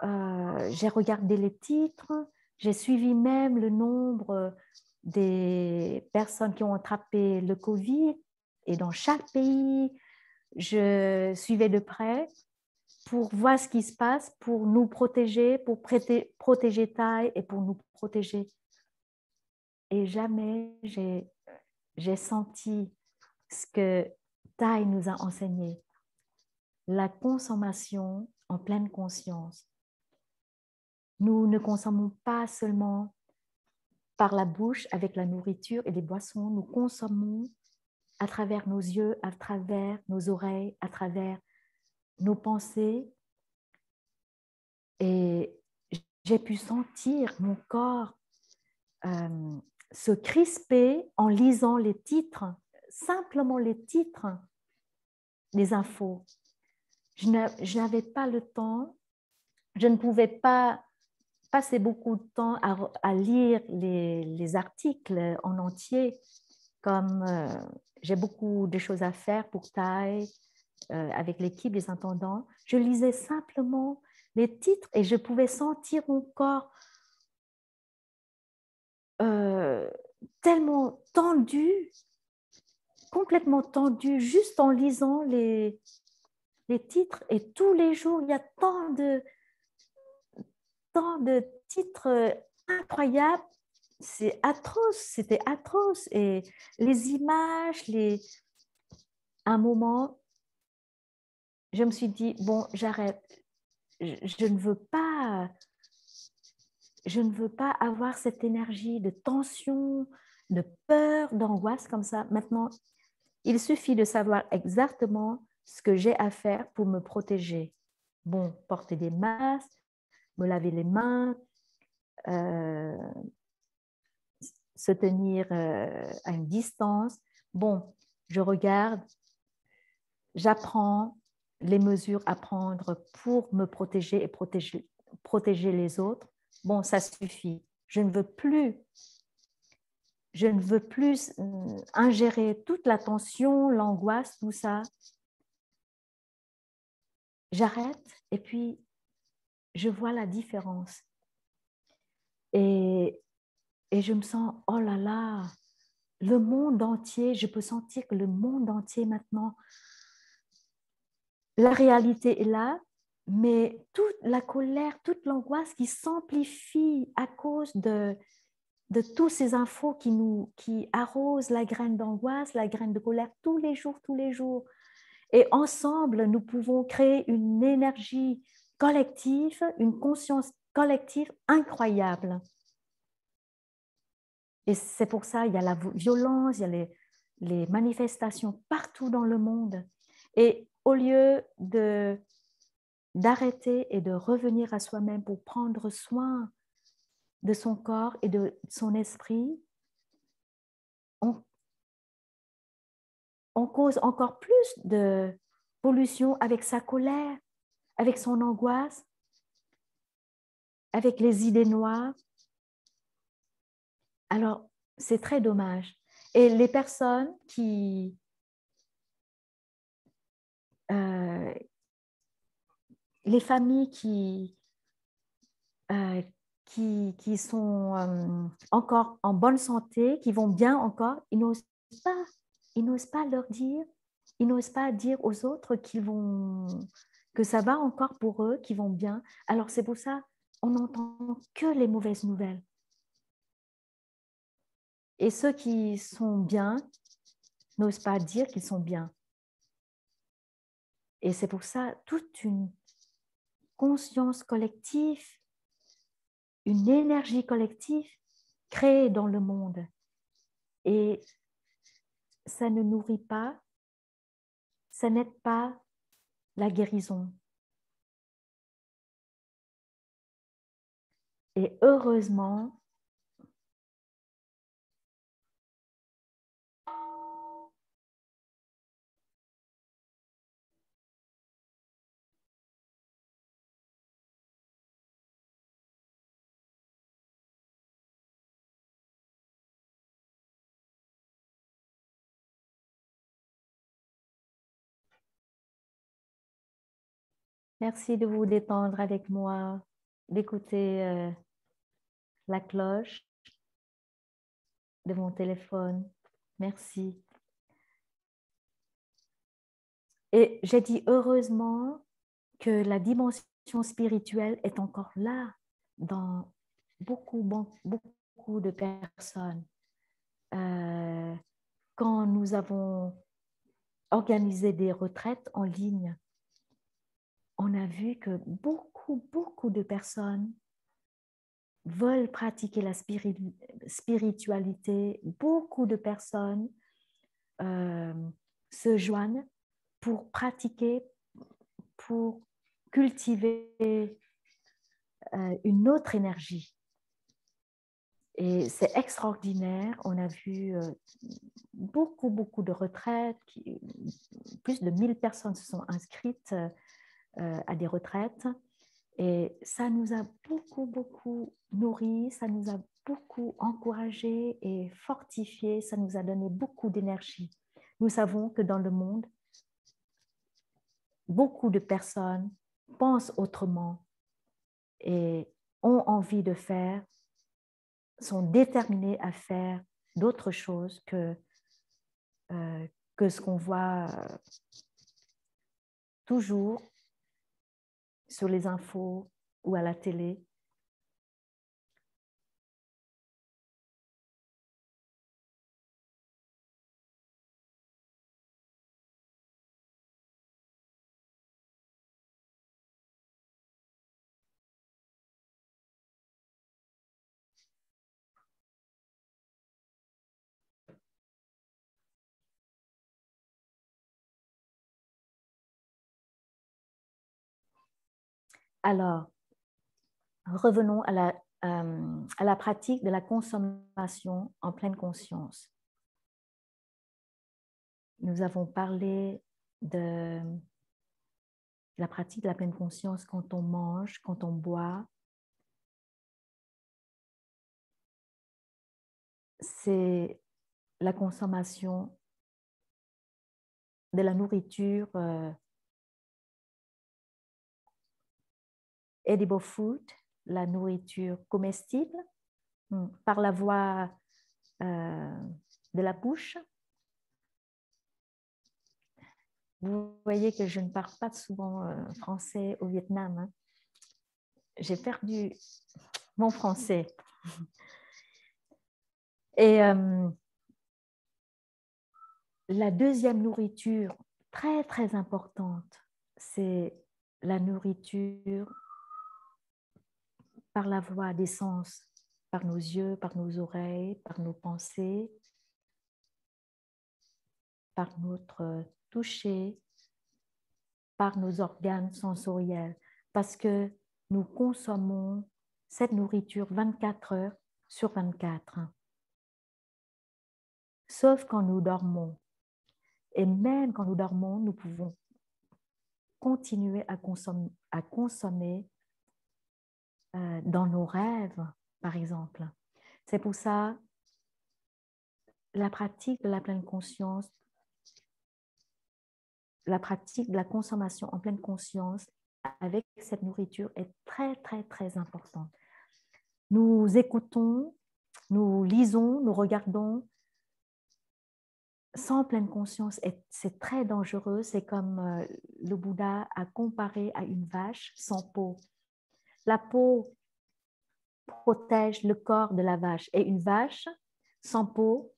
[SPEAKER 2] j'ai regardé les titres, j'ai suivi même le nombre des personnes qui ont attrapé le Covid. Et dans chaque pays, je suivais de près pour voir ce qui se passe, pour nous protéger, pour protéger Thaï et pour nous protéger. Et jamais j'ai senti ce que Thaï nous a enseigné, la consommation en pleine conscience. Nous ne consommons pas seulement par la bouche avec la nourriture et les boissons, nous consommons à travers nos yeux, à travers nos oreilles, à travers nos pensées. Et j'ai pu sentir mon corps se crisper en lisant les titres, simplement les titres des infos. Je n'avais pas le temps, je ne pouvais pas passer beaucoup de temps à lire les articles en entier, comme j'ai beaucoup de choses à faire pour Thaï, avec l'équipe des intendants. Je lisais simplement les titres et je pouvais sentir mon corps tellement tendu, complètement tendu, juste en lisant les titres. Et tous les jours, il y a tant de titres incroyables. C'est atroce, c'était atroce. Et les images, à un moment, je me suis dit, bon, j'arrête. Je ne veux pas avoir cette énergie de tension, de peur, d'angoisse comme ça. Maintenant, il suffit de savoir exactement ce que j'ai à faire pour me protéger. Bon, porter des masques, me laver les mains, se tenir à une distance. Bon, je regarde, j'apprends les mesures à prendre pour me protéger et protéger les autres. Bon, ça suffit. Je ne veux plus ingérer toute la tension, l'angoisse, tout ça. J'arrête et puis je vois la différence. Et je me sens, oh là là, le monde entier, je peux sentir que le monde entier maintenant, la réalité est là, mais toute la colère, toute l'angoisse qui s'amplifie à cause de toutes ces infos qui arrosent la graine d'angoisse, la graine de colère tous les jours, tous les jours. Et ensemble, nous pouvons créer une énergie collective, une conscience collective incroyable. Et c'est pour ça, il y a la violence, il y a les manifestations partout dans le monde. Et au lieu d'arrêter et de revenir à soi-même pour prendre soin de son corps et de son esprit, on cause encore plus pollution avec sa colère, avec son angoisse, avec les idées noires. Alors, c'est très dommage. Et les personnes les familles qui sont encore en bonne santé, qui vont bien encore, ils n'osent pas leur dire, ils n'osent pas dire aux autres que ça va encore pour eux, qu'ils vont bien. Alors c'est pour ça, on n'entend que les mauvaises nouvelles. Et ceux qui sont bien n'osent pas dire qu'ils sont bien. Et c'est pour ça, toute une conscience collective, une énergie collective créée dans le monde. Et ça ne nourrit pas, ça n'aide pas la guérison. Et heureusement, merci de vous détendre avec moi, d'écouter la cloche de mon téléphone. Merci. Et j'ai dit heureusement que la dimension spirituelle est encore là dans beaucoup de personnes. Quand nous avons organisé des retraites en ligne, on a vu que beaucoup de personnes veulent pratiquer la spiritualité. Beaucoup de personnes se joignent pour pratiquer, pour cultiver une autre énergie. Et c'est extraordinaire. On a vu beaucoup de retraites. Plus de 1000 personnes se sont inscrites à des retraites. Et ça nous a beaucoup nourri, ça nous a beaucoup encouragé et fortifié, ça nous a donné beaucoup d'énergie. Nous savons que dans le monde, beaucoup de personnes pensent autrement et ont envie de faire, sont déterminées à faire d'autres choses que ce qu'on voit toujours sur les infos ou à la télé. Alors, revenons à la pratique de la consommation en pleine conscience. Nous avons parlé de la pratique de la pleine conscience quand on mange, quand on boit. C'est la consommation de la nourriture edible food, la nourriture comestible, par la voie de la bouche. Vous voyez que je ne parle pas souvent français au Vietnam. Hein. J'ai perdu mon français. Et la deuxième nourriture très importante, c'est la nourriture par la voie des sens, par nos yeux, par nos oreilles, par nos pensées, par notre toucher, par nos organes sensoriels, parce que nous consommons cette nourriture 24 heures sur 24, sauf quand nous dormons. Et même quand nous dormons, nous pouvons continuer à consommer dans nos rêves, par exemple. C'est pour ça la pratique de la pleine conscience, la pratique de la consommation en pleine conscience avec cette nourriture est très, très, très importante. Nous écoutons, nous lisons, nous regardons sans pleine conscience, c'est très dangereux. C'est comme le Bouddha a comparé à une vache sans peau. La peau protège le corps de la vache et une vache sans peau,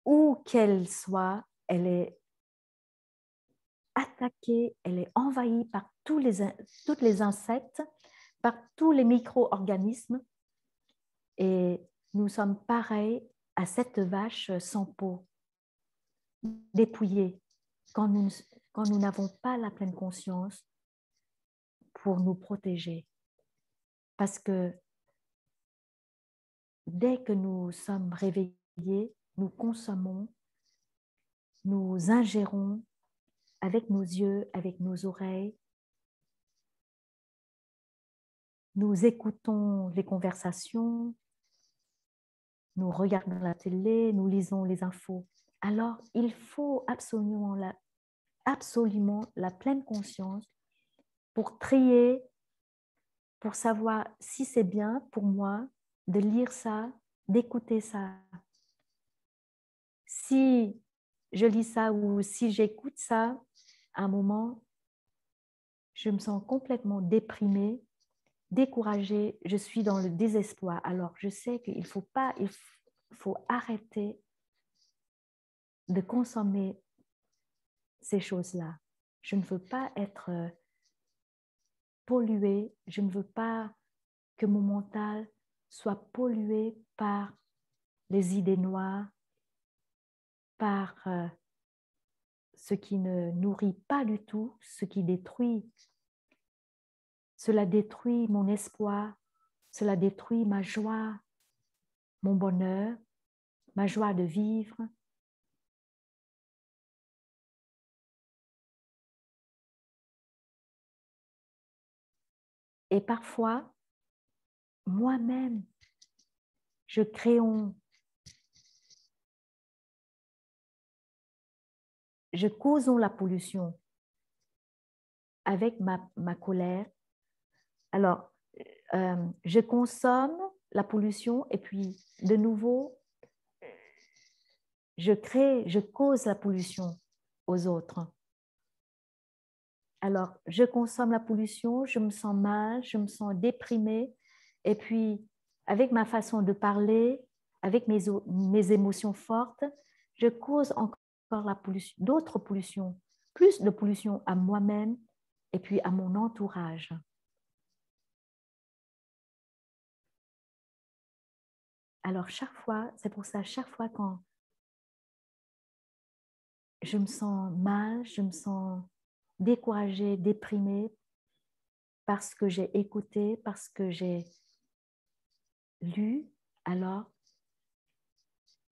[SPEAKER 2] où qu'elle soit, elle est attaquée, elle est envahie par tous les insectes, par tous les micro-organismes. Et nous sommes pareils à cette vache sans peau, dépouillée, quand nous n'avons pas la pleine conscience pour nous protéger. Parce que dès que nous sommes réveillés, nous consommons, nous ingérons avec nos yeux, avec nos oreilles. Nous écoutons les conversations, nous regardons la télé, nous lisons les infos. Alors, il faut absolument la pleine conscience pour trier, pour savoir si c'est bien pour moi de lire ça, d'écouter ça. Si je lis ça ou si j'écoute ça, à un moment, je me sens complètement déprimée, découragée, je suis dans le désespoir. Alors, je sais qu'il faut arrêter de consommer ces choses-là. Je ne veux pas être polluée, je ne veux pas que mon mental soit pollué par les idées noires, par ce qui ne nourrit pas du tout, ce qui détruit. Cela détruit mon espoir, cela détruit ma joie, mon bonheur, ma joie de vivre. Et parfois, moi-même, je cause la pollution avec ma colère. Alors, je consomme la pollution et puis de nouveau, je cause la pollution aux autres. Alors, je consomme la pollution, je me sens mal, je me sens déprimée et puis avec ma façon de parler, avec mes émotions fortes, je cause encore d'autres pollutions, plus de pollution à moi-même et puis à mon entourage. Alors, c'est pour ça, chaque fois quand je me sens mal, je me sens découragée, déprimée, parce que j'ai écouté, parce que j'ai lu, alors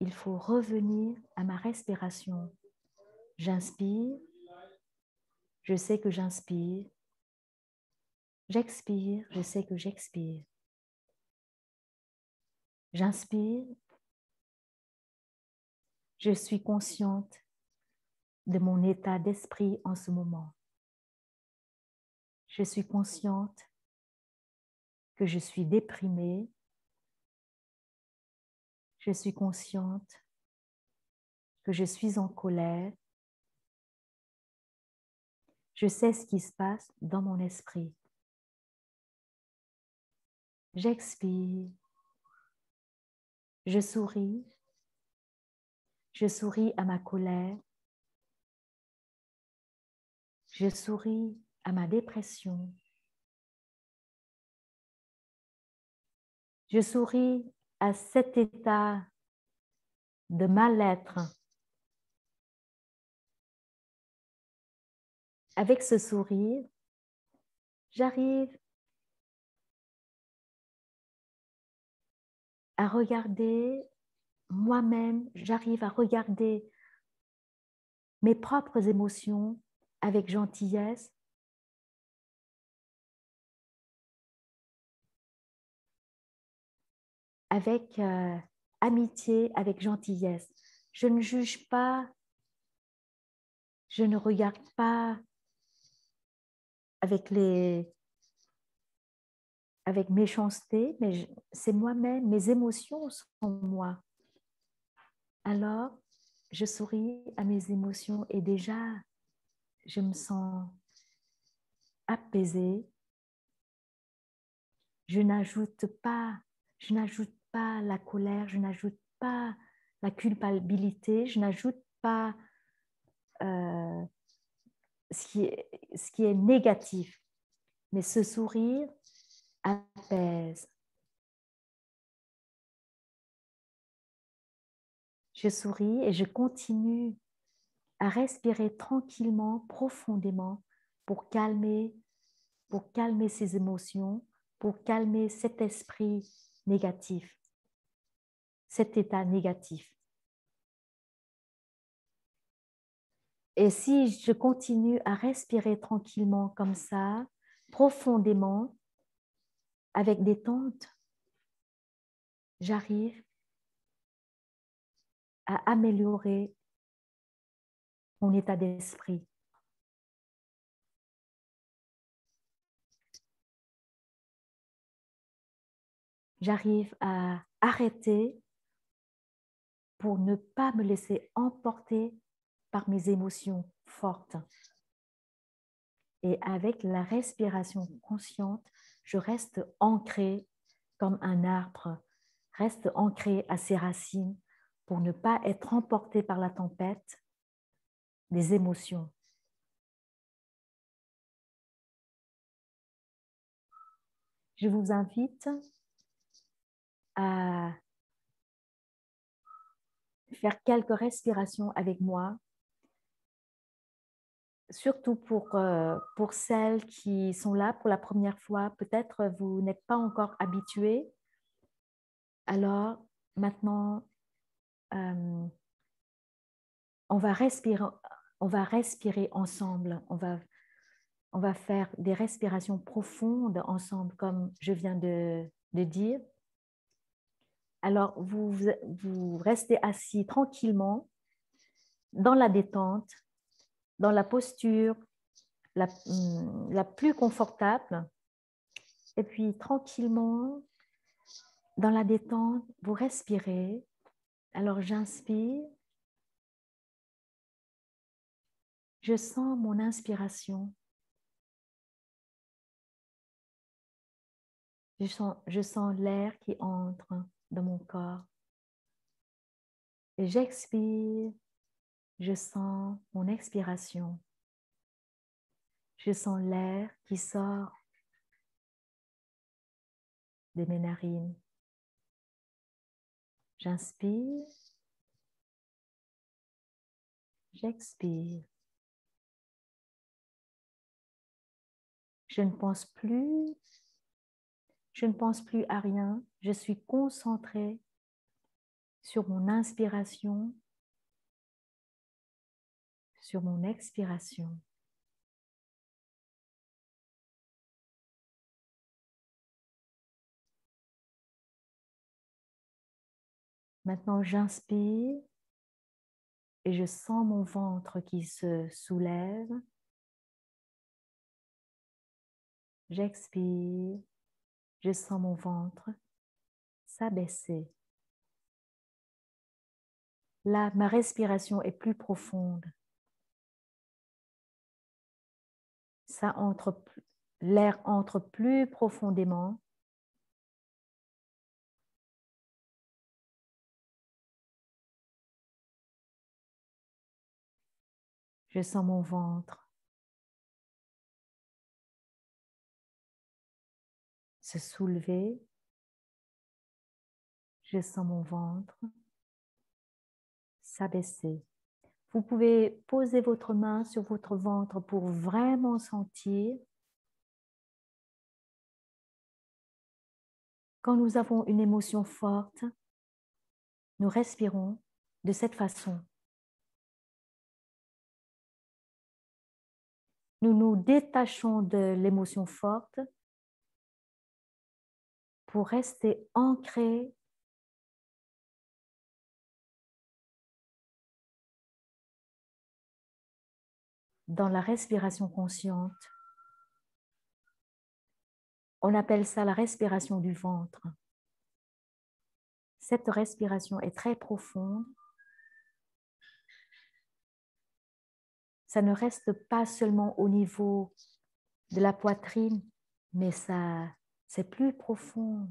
[SPEAKER 2] il faut revenir à ma respiration. J'inspire, je sais que j'inspire. J'expire, je sais que j'expire. J'inspire, je suis consciente de mon état d'esprit en ce moment. Je suis consciente que je suis déprimée. Je suis consciente que je suis en colère. Je sais ce qui se passe dans mon esprit. J'expire. Je souris. Je souris à ma colère. Je souris à ma dépression. Je souris à cet état de mal-être. Avec ce sourire, j'arrive à regarder moi-même, j'arrive à regarder mes propres émotions avec gentillesse. Avec amitié, avec gentillesse. Je ne juge pas, je ne regarde pas avec méchanceté, mais c'est moi-même, mes émotions sont moi. Alors, je souris à mes émotions et déjà, je me sens apaisée. Je n'ajoute pas la colère, je n'ajoute pas la culpabilité, je n'ajoute pas ce qui est négatif. Mais ce sourire apaise. Je souris et je continue à respirer tranquillement, profondément pour calmer ces émotions, pour calmer cet esprit négatif, cet état négatif. Et si je continue à respirer tranquillement comme ça, profondément, avec détente, j'arrive à améliorer mon état d'esprit. J'arrive à arrêter pour ne pas me laisser emporter par mes émotions fortes. Et avec la respiration consciente, je reste ancrée comme un arbre, reste ancrée à ses racines pour ne pas être emportée par la tempête des émotions. Je vous invite à faire quelques respirations avec moi, surtout pour celles qui sont là pour la première fois. Peut-être vous n'êtes pas encore habitués. Alors, maintenant, on va respirer ensemble. On va faire des respirations profondes ensemble, comme je viens de dire. Alors, vous restez assis tranquillement, dans la détente, dans la posture la plus confortable. Et puis, tranquillement, dans la détente, vous respirez. Alors, j'inspire. Je sens mon inspiration. Je sens l'air qui entre dans mon corps. Et j'expire. Je sens mon expiration. Je sens l'air qui sort de mes narines. J'inspire. J'expire. Je ne pense plus à rien. Je suis concentrée sur mon inspiration, sur mon expiration. Maintenant, j'inspire et je sens mon ventre qui se soulève. J'expire, je sens mon ventre s'abaisser. Là, ma respiration est plus profonde. L'air entre plus profondément. Je sens mon ventre se soulever. Je sens mon ventre s'abaisser. Vous pouvez poser votre main sur votre ventre pour vraiment sentir. Quand nous avons une émotion forte, nous respirons de cette façon. nous nous détachons de l'émotion forte pour rester ancrés dans la respiration consciente. On appelle ça la respiration du ventre. Cette respiration est très profonde. Ça ne reste pas seulement au niveau de la poitrine, mais c'est plus profond,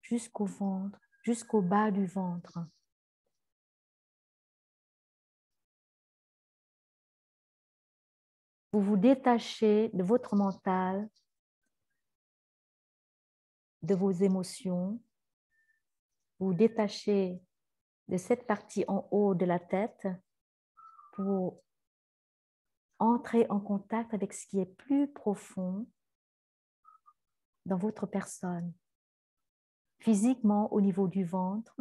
[SPEAKER 2] jusqu'au ventre, jusqu'au bas du ventre. Vous vous détachez de votre mental, de vos émotions. Vous vous détachez de cette partie en haut de la tête pour entrer en contact avec ce qui est plus profond dans votre personne. Physiquement, au niveau du ventre.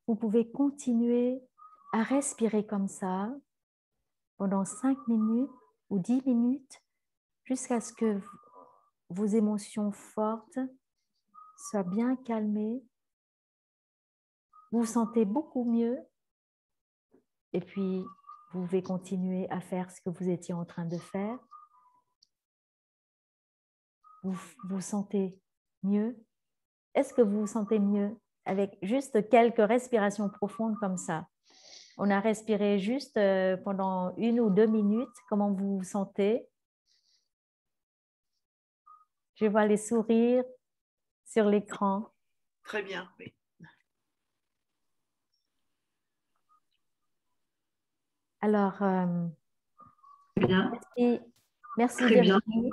[SPEAKER 2] Vous pouvez continuer à respirer comme ça pendant 5 minutes ou 10 minutes jusqu'à ce que vos émotions fortes soient bien calmées. Vous vous sentez beaucoup mieux et puis vous pouvez continuer à faire ce que vous étiez en train de faire. Vous vous sentez mieux? Est-ce que vous vous sentez mieux avec juste quelques respirations profondes comme ça? On a respiré juste pendant 1 ou 2 minutes. Comment vous vous sentez? Je vois les sourires sur l'écran.
[SPEAKER 4] Très bien, oui.
[SPEAKER 2] Alors,
[SPEAKER 4] Bien.
[SPEAKER 2] merci
[SPEAKER 4] Très bien.
[SPEAKER 2] Virginie.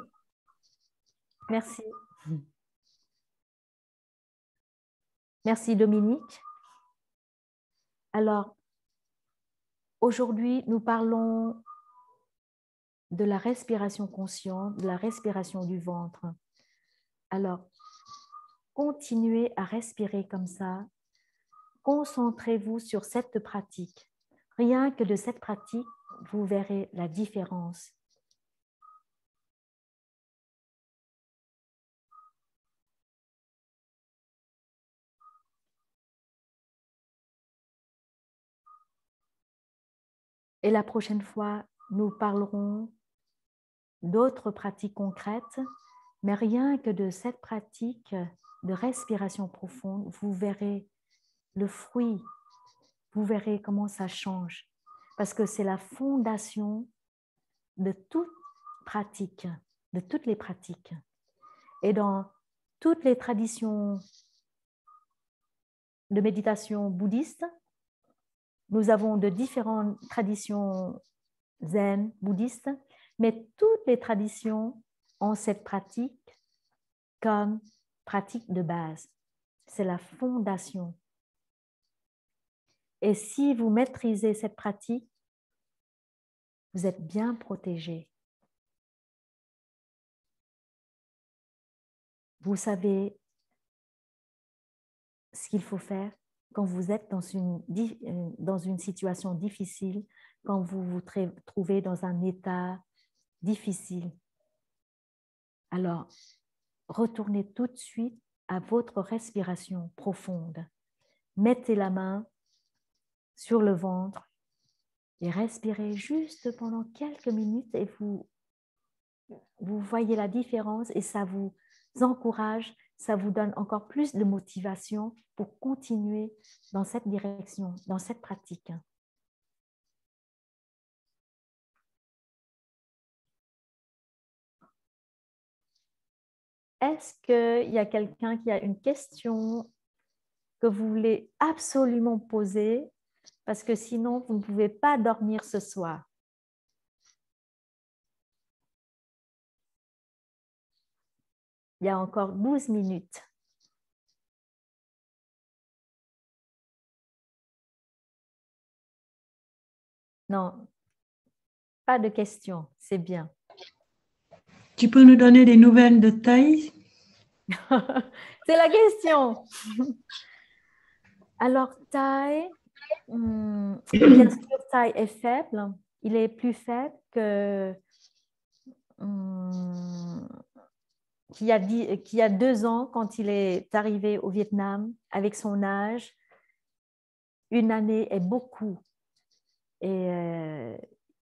[SPEAKER 2] Merci. Merci Dominique. Alors, aujourd'hui, nous parlons de la respiration consciente, de la respiration du ventre. Alors, continuez à respirer comme ça. Concentrez-vous sur cette pratique. Rien que de cette pratique, vous verrez la différence. Et la prochaine fois, nous parlerons d'autres pratiques concrètes, mais rien que de cette pratique de respiration profonde, vous verrez le fruit, vous verrez comment ça change. Parce que c'est la fondation de toute pratique, de toutes les pratiques. Et dans toutes les traditions de méditation bouddhiste, nous avons de différentes traditions zen, bouddhistes, mais toutes les traditions ont cette pratique comme pratique de base. C'est la fondation. Et si vous maîtrisez cette pratique, vous êtes bien protégé. Vous savez ce qu'il faut faire quand vous êtes dans une situation difficile, quand vous vous trouvez dans un état difficile. Alors, retournez tout de suite à votre respiration profonde. Mettez la main sur le ventre et respirez juste pendant quelques minutes et vous voyez la différence et ça vous encourage, ça vous donne encore plus de motivation pour continuer dans cette direction, dans cette pratique. Est-ce qu'il y a quelqu'un qui a une question que vous voulez absolument poser? Parce que sinon, vous ne pouvez pas dormir ce soir. Il y a encore 12 minutes. Non, pas de questions, c'est bien.
[SPEAKER 5] Tu peux nous donner des nouvelles de Thaïs?
[SPEAKER 2] C'est la question. Alors, Thaï, bien sûr, Thaï est faible. Il est plus faible qu'il y a 2 ans quand il est arrivé au Vietnam. Avec son âge, une année est beaucoup. Et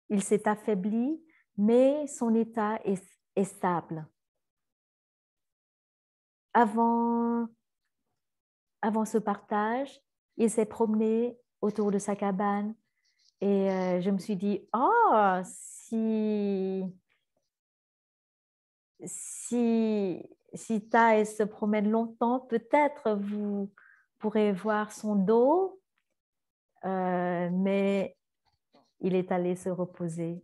[SPEAKER 2] il s'est affaibli, mais son état est stable. Avant ce partage, il s'est promené autour de sa cabane et je me suis dit, oh, si Thaï se promène longtemps, peut-être vous pourrez voir son dos, mais il est allé se reposer.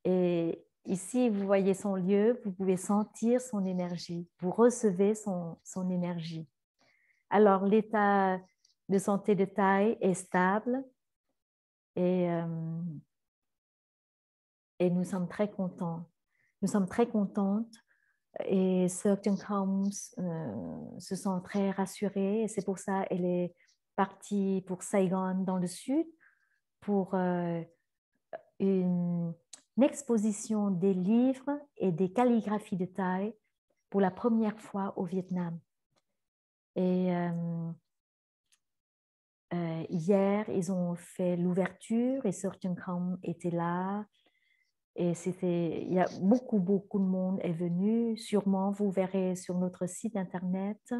[SPEAKER 2] Et ici, vous voyez son lieu, vous pouvez sentir son énergie, vous recevez son énergie. Alors, l'état de santé de Thaï est stable et nous sommes très contents. Nous sommes très contentes et Sœur Trân Không se sent très rassurée et c'est pour ça qu'elle est partie pour Saigon dans le sud pour une exposition des livres et des calligraphies de Thaï pour la première fois au Vietnam. Et hier, ils ont fait l'ouverture et Sœur Trân Không était là. Et il y a beaucoup de monde est venu. Sûrement, vous verrez sur notre site internet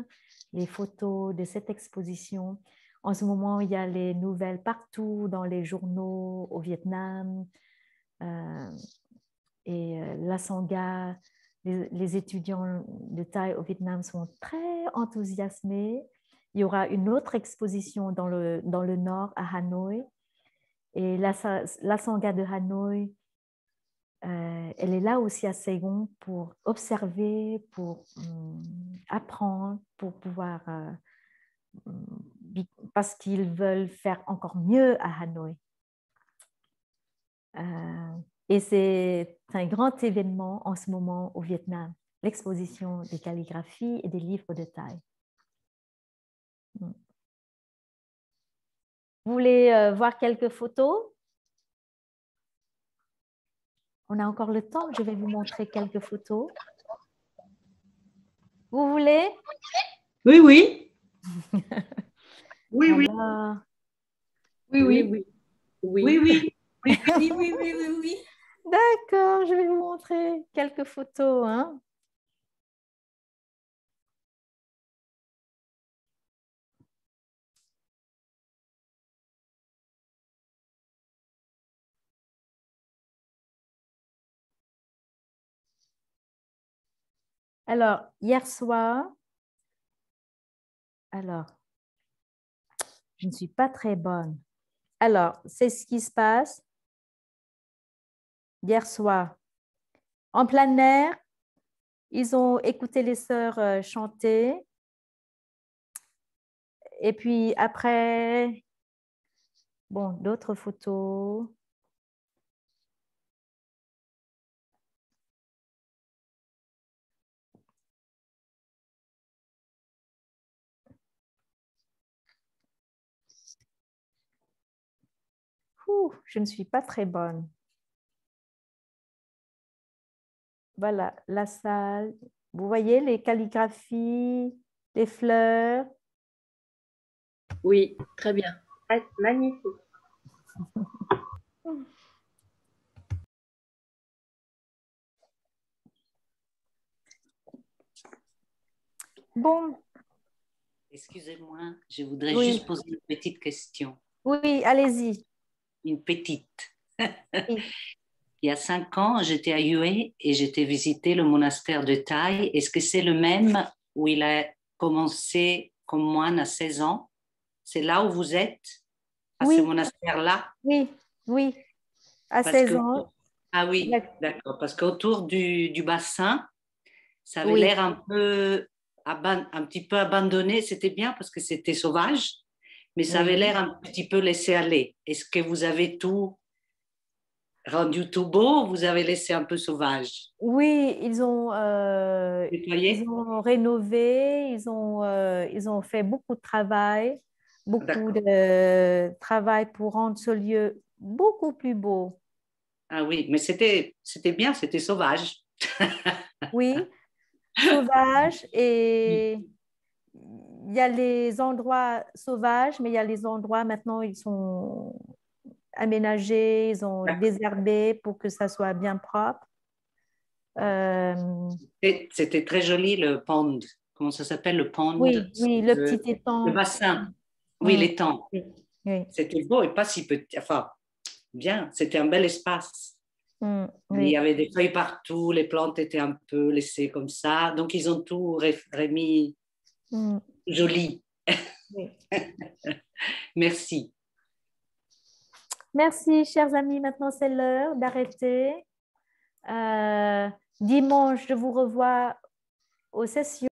[SPEAKER 2] les photos de cette exposition. En ce moment, il y a les nouvelles partout dans les journaux au Vietnam. La Sangha, les étudiants de Thaï au Vietnam sont très enthousiasmés. Il y aura une autre exposition dans le nord, à Hanoï. Et la Sangha de Hanoï, elle est là aussi à Saigon pour observer, pour apprendre, pour pouvoir... parce qu'ils veulent faire encore mieux à Hanoï. Et c'est un grand événement en ce moment au Vietnam, l'exposition des calligraphies et des livres de Thaï. Vous voulez voir quelques photos? On a encore le temps, je vais vous montrer quelques photos. Vous voulez?
[SPEAKER 5] Oui, oui.
[SPEAKER 4] Oui, oui.
[SPEAKER 2] Alors,
[SPEAKER 5] Oui, oui.
[SPEAKER 3] Oui.
[SPEAKER 5] Oui, oui.
[SPEAKER 3] Oui.
[SPEAKER 2] d'accord, je vais vous montrer quelques photos. Hein. Alors, hier soir, je ne suis pas très bonne. Alors, c'est ce qui se passe hier soir. En plein air, ils ont écouté les sœurs chanter. Et puis après, bon, d'autres photos. Je ne suis pas très bonne. Voilà, la salle. Vous voyez les calligraphies, les fleurs.
[SPEAKER 6] Oui, très bien. Magnifique.
[SPEAKER 2] Bon.
[SPEAKER 7] Excusez-moi, je voudrais
[SPEAKER 2] Oui.
[SPEAKER 7] juste poser une petite question.
[SPEAKER 2] Oui, allez-y.
[SPEAKER 7] Une petite.
[SPEAKER 2] Oui.
[SPEAKER 7] Il y a 5 ans, j'étais à Hue et j'étais visiter le monastère de Thaï. Est-ce que c'est le même où il a commencé comme moine à 16 ans? C'est là où vous êtes, à
[SPEAKER 2] Oui.
[SPEAKER 7] ce monastère-là?
[SPEAKER 2] Oui, oui, à 16 ans.
[SPEAKER 7] Ah oui, d'accord. Parce qu'autour du bassin, Ça avait l'air un petit peu abandonné. C'était bien parce que c'était sauvage, mais ça avait l'air un petit peu laissé aller. Est-ce que vous avez tout rendu tout beau ou vous avez laissé un peu sauvage?
[SPEAKER 2] Oui, ils ont
[SPEAKER 7] Nettoyé?
[SPEAKER 2] rénové, ils ont fait beaucoup de travail pour rendre ce lieu beaucoup plus beau.
[SPEAKER 7] Ah oui, mais c'était bien, c'était sauvage.
[SPEAKER 2] Oui, sauvage, et il y a les endroits sauvages, mais il y a les endroits maintenant, ils sont aménagés, ils ont désherbé pour que ça soit bien propre.
[SPEAKER 7] C'était très joli le pond. Comment ça s'appelle le pond?
[SPEAKER 2] Oui, le petit étang.
[SPEAKER 7] Le bassin. Oui, l'étang.
[SPEAKER 2] Oui.
[SPEAKER 7] C'était beau et pas si petit. Enfin, bien, c'était un bel espace. Il
[SPEAKER 2] Oui.
[SPEAKER 7] y avait des feuilles partout, les plantes étaient un peu laissées comme ça. Donc, ils ont tout remis joli.
[SPEAKER 2] Oui.
[SPEAKER 7] Merci.
[SPEAKER 2] Merci, chers amis. Maintenant, c'est l'heure d'arrêter. Dimanche, je vous revois aux sessions.